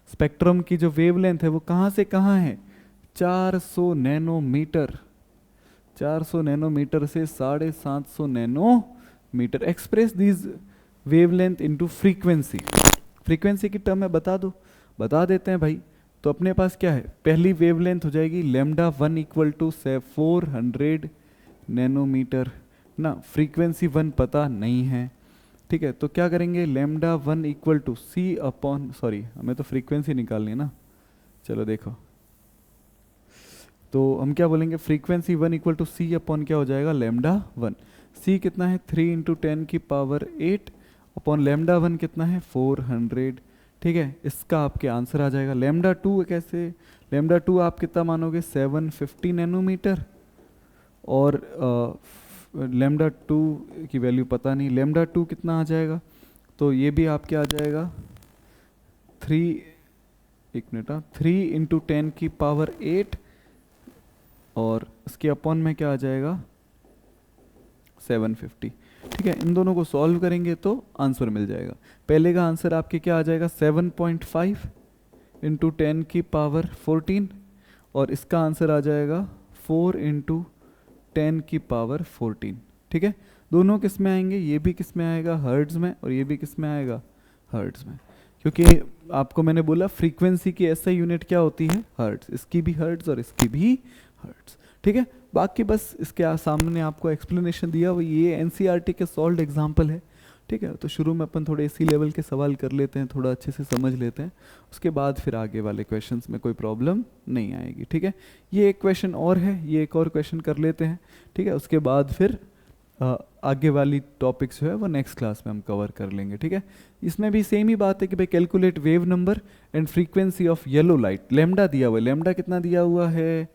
Speaker 1: स्पेक्ट्रम की जो वेवलेंथ है वो कहाँ से कहाँ है, 400 नैनोमीटर, 400 नैनोमीटर से 750 nanometre. Express these wavelength into frequency, frequency की टर्म में बता दो, बता देते हैं भाई। तो अपने पास क्या है, पहली वेवलेंथ हो जाएगी λ1 = 400 नैनोमीटर, ना, फ्रीक्वेंसी 1 पता नहीं है, ठीक है। तो क्या करेंगे, lambda 1 equal to c upon, sorry हमें तो फ्रीक्वेंसी निकालनी है ना, चलो देखो, तो हम क्या बोलेंगे, frequency 1 equal to c upon क्या हो जाएगा, लैम्डा 1। सी कितना है, 3 इंटू 10 की पावर 8 अपॉन लैम्डा 1 कितना है, 400, ठीक है। इसका आपके आंसर आ जाएगा। लैम्डा 2 कैसे, लैम्डा 2 आप कितना मानोगे, 750 नैनोमीटर, और लैम्डा 2 की वैल्यू पता नहीं, लैम्डा 2 कितना आ जाएगा, तो ये भी आपके आ जाएगा 3, एक मिनट, 3 इंटू 10 की पावर 8 और इसके अपॉन में क्या आ जाएगा, 750, ठीक है। इन दोनों को सॉल्व करेंगे तो आंसर मिल जाएगा। पहले का आंसर आपके क्या आ जाएगा, 7.5 इंटू 10 की पावर 14, और इसका आंसर आ जाएगा 4 इंटू 10 की पावर 14, ठीक है। दोनों किस में आएंगे, ये भी किस में आएगा, हर्ट्ज में, और ये भी किस में आएगा, हर्ट्ज में, क्योंकि आपको मैंने बोला फ्रीक्वेंसी की ऐसा यूनिट क्या होती है, हर्ट्ज, इसकी भी हर्ट्ज और इसकी भी हर्ट्ज, ठीक है। बाकी बस इसके सामने आपको एक्सप्लेनेशन दिया, वो ये एनसीईआरटी के सॉल्व्ड एग्जांपल है, ठीक है। तो शुरू में अपन थोड़े इसी लेवल के सवाल कर लेते हैं, थोड़ा अच्छे से समझ लेते हैं, उसके बाद फिर आगे वाले क्वेश्चंस में कोई प्रॉब्लम नहीं आएगी, ठीक है। ये एक क्वेश्चन और है, ये एक और क्वेश्चन कर लेते हैं, ठीक है। उसके बाद फिर आगे वाली टॉपिक्स जो है वो नेक्स्ट क्लास में हम कवर कर लेंगे, ठीक है। इसमें भी सेम ही बात है कि भाई calculate wave number and frequency of yellow light, lambda दिया हुआ है, लैम्डा कितना दिया हुआ है,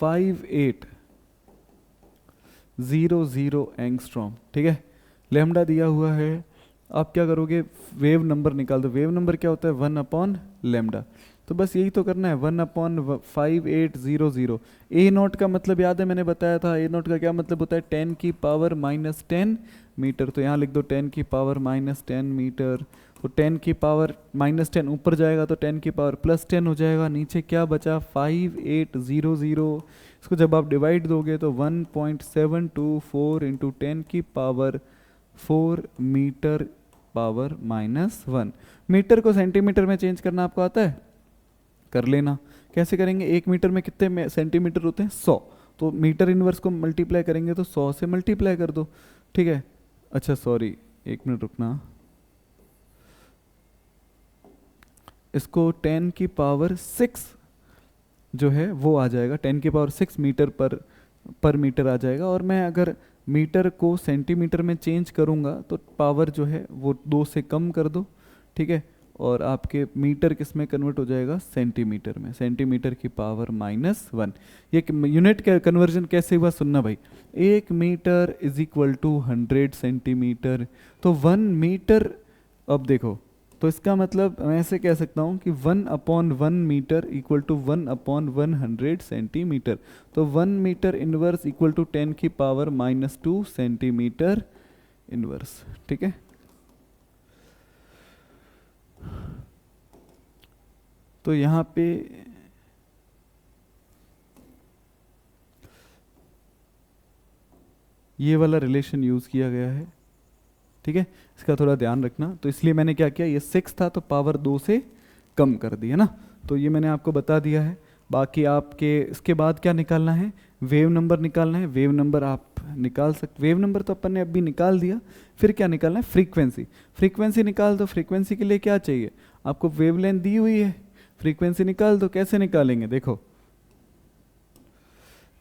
Speaker 1: 5800 एंगस्ट्रॉम, ठीक है, लैम्डा दिया हुआ है। आप क्या करोगे, वेव नंबर निकाल दो, वेव नंबर क्या होता है, 1 अपॉन लैम्डा, तो बस यही तो करना है, 1 अपॉन 5800। ए नॉट का मतलब याद है, मैंने बताया था, ए नॉट का क्या मतलब होता है, 10 की पावर -10 मीटर, तो यहाँ लिख दो 10 की पावर -10 मीटर, तो 10 की पावर -10 ऊपर जाएगा तो 10 की पावर +10 हो जाएगा, नीचे क्या बचा, 5800, इसको जब आप डिवाइड दोगे तो 1.724 इंटू 10 की पावर 4 मीटर पावर -1। मीटर को सेंटीमीटर में चेंज करना आपको आता है, कर लेना। कैसे करेंगे, 1 मीटर में कितने सेंटीमीटर होते हैं, 100, तो मीटर इनवर्स को मल्टीप्लाई करेंगे तो 100 से मल्टीप्लाई कर दो, ठीक है। अच्छा सॉरी, 1 मिनट रुकना, इसको 10 की पावर 6 जो है वो आ जाएगा, 10 की पावर 6 मीटर पर मीटर आ जाएगा, और मैं अगर मीटर को सेंटीमीटर में चेंज करूँगा तो पावर जो है वो 2 से कम कर दो, ठीक है, और आपके मीटर किस में कन्वर्ट हो जाएगा, सेंटीमीटर में, सेंटीमीटर की पावर -1। ये यूनिट का कन्वर्जन कैसे हुआ सुनना भाई, 1 metre is equal to 100 centimetre, तो 1 मीटर, अब देखो, तो इसका मतलब मैं ऐसे कह सकता हूँ कि 1 upon 1 metre equal to 1 upon 100 centimetre, तो 1 मीटर इनवर्स इक्वल टू 10 की पावर -2 सेंटीमीटर इनवर्स, ठीक है। तो यहाँ पे ये वाला रिलेशन यूज़ किया गया है, ठीक है, इसका थोड़ा ध्यान रखना। तो इसलिए मैंने क्या किया, ये 6 था तो पावर 2 से कम कर दी है ना, तो ये मैंने आपको बता दिया है। बाकी आपके इसके बाद क्या निकालना है, वेव नंबर निकालना है। वेव नंबर आप निकाल सकते, वेव नंबर तो अपन ने अभी निकाल दिया, फिर क्या निकालना है, फ्रीक्वेंसी, फ्रीक्वेंसी निकाल दो। फ्रीक्वेंसी के लिए क्या चाहिए आपको, वेवलेंथ दी हुई है, फ्रीक्वेंसी निकाल दो। कैसे निकालेंगे, देखो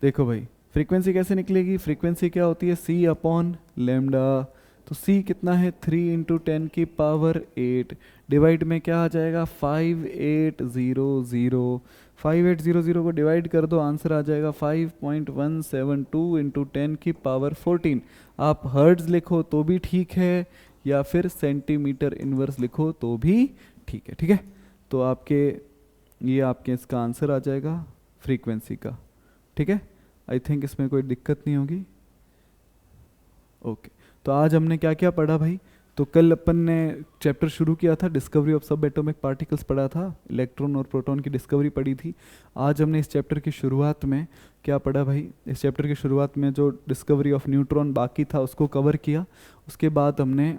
Speaker 1: देखो भाई, फ्रीक्वेंसी कैसे निकलेगी, फ्रीक्वेंसी क्या होती है, सी अपॉन लैम्डा, तो c कितना है, 3 इंटू 10 की पावर 8, डिवाइड में क्या आ जाएगा, 5800, 5800 को डिवाइड कर दो, आंसर आ जाएगा 5.172 इंटू 10 की पावर 14। आप हर्ट्ज लिखो तो भी ठीक है, या फिर सेंटीमीटर इनवर्स लिखो तो भी ठीक है, ठीक है। तो आपके ये आपके इसका आंसर आ जाएगा फ्रीक्वेंसी का, ठीक है। आई थिंक इसमें कोई दिक्कत नहीं होगी, ओके। तो आज हमने क्या क्या पढ़ा भाई, तो कल अपन ने चैप्टर शुरू किया था, डिस्कवरी ऑफ सब एटॉमिक पार्टिकल्स पढ़ा था, इलेक्ट्रॉन और प्रोटॉन की डिस्कवरी पढ़ी थी। आज हमने इस चैप्टर की शुरुआत में क्या पढ़ा भाई, इस चैप्टर की शुरुआत में जो डिस्कवरी ऑफ न्यूट्रॉन बाकी था उसको कवर किया। उसके बाद हमने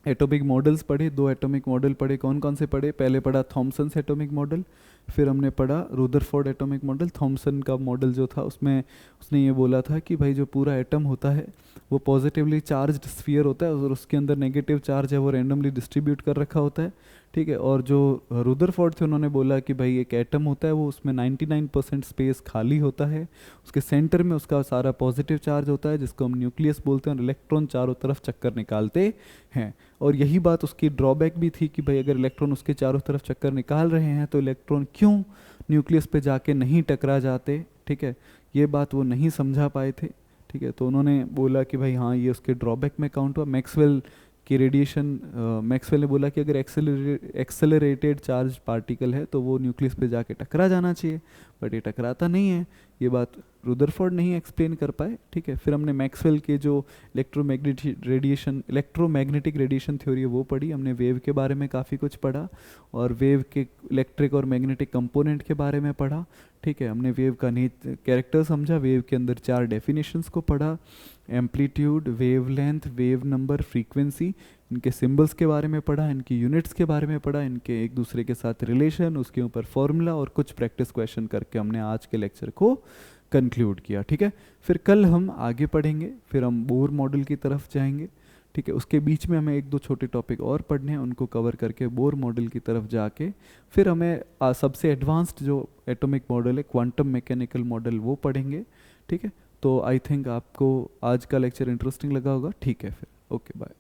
Speaker 1: एटॉमिक मॉडल्स पढ़े, 2 एटॉमिक मॉडल पढ़े। कौन कौन से पढ़े? पहले पढ़ा थॉमसन्स एटॉमिक मॉडल, फिर हमने पढ़ा रुदरफोर्ड एटॉमिक मॉडल। थॉमसन का मॉडल जो था उसमें उसने ये बोला था कि भाई जो पूरा एटम होता है वो पॉजिटिवली चार्ज्ड स्फीयर होता है और उसके अंदर नेगेटिव चार्ज है वो रैंडमली डिस्ट्रीब्यूट कर रखा होता है, ठीक है। और जो रुदरफोर्ड थे उन्होंने बोला कि भाई एक एटम होता है वो उसमें 99% स्पेस खाली होता है, उसके सेंटर में उसका सारा पॉजिटिव चार्ज होता है जिसको हम न्यूक्लियस बोलते हैं, और इलेक्ट्रॉन चारों तरफ चक्कर निकालते हैं। और यही बात उसकी ड्रॉबैक भी थी कि भाई अगर इलेक्ट्रॉन उसके चारों तरफ चक्कर निकाल रहे हैं तो इलेक्ट्रॉन क्यों न्यूक्लियस पे जाके नहीं टकरा जाते, ठीक है। ये बात वो नहीं समझा पाए थे, ठीक है। तो उन्होंने बोला कि भाई हाँ ये उसके ड्रॉबैक में काउंट हुआ। मैक्सवेल की रेडिएशन, मैक्सवेल ने बोला कि अगर एक्सेलरेटेड चार्ज पार्टिकल है तो वो न्यूक्लियस पे जाके टकरा जाना चाहिए, बट ये टकराता नहीं है। ये बात रुदरफोर्ड नहीं एक्सप्लेन कर पाए, ठीक है। फिर हमने मैक्सवेल के जो इलेक्ट्रोमैग्नेटिक रेडिएशन थ्योरी है वो पढ़ी, हमने वेव के बारे में काफ़ी कुछ पढ़ा और वेव के इलेक्ट्रिक और मैग्नेटिक कंपोनेंट के बारे में पढ़ा, ठीक है। हमने वेव का कैरेक्टर समझा, वेव के अंदर 4 डेफिनेशंस को पढ़ा, amplitude, wavelength, wave number, frequency, इनके सिंबल्स के बारे में पढ़ा, इनकी यूनिट्स के बारे में पढ़ा, इनके एक दूसरे के साथ रिलेशन, उसके ऊपर फॉर्मूला और कुछ प्रैक्टिस क्वेश्चन करके हमने आज के लेक्चर को कंक्लूड किया, ठीक है। फिर कल हम आगे पढ़ेंगे, फिर हम बोर मॉडल की तरफ जाएंगे, ठीक है। उसके बीच में हमें 1-2 छोटे टॉपिक और पढ़ने हैं, उनको कवर करके बोर मॉडल की तरफ जाके फिर हमें सबसे एडवांस्ड जो एटॉमिक मॉडल है क्वांटम मैकेनिकल मॉडल वो पढ़ेंगे, ठीक है। तो आई थिंक आपको आज का लेक्चर इंटरेस्टिंग लगा होगा, ठीक है। फिर ओके बाय।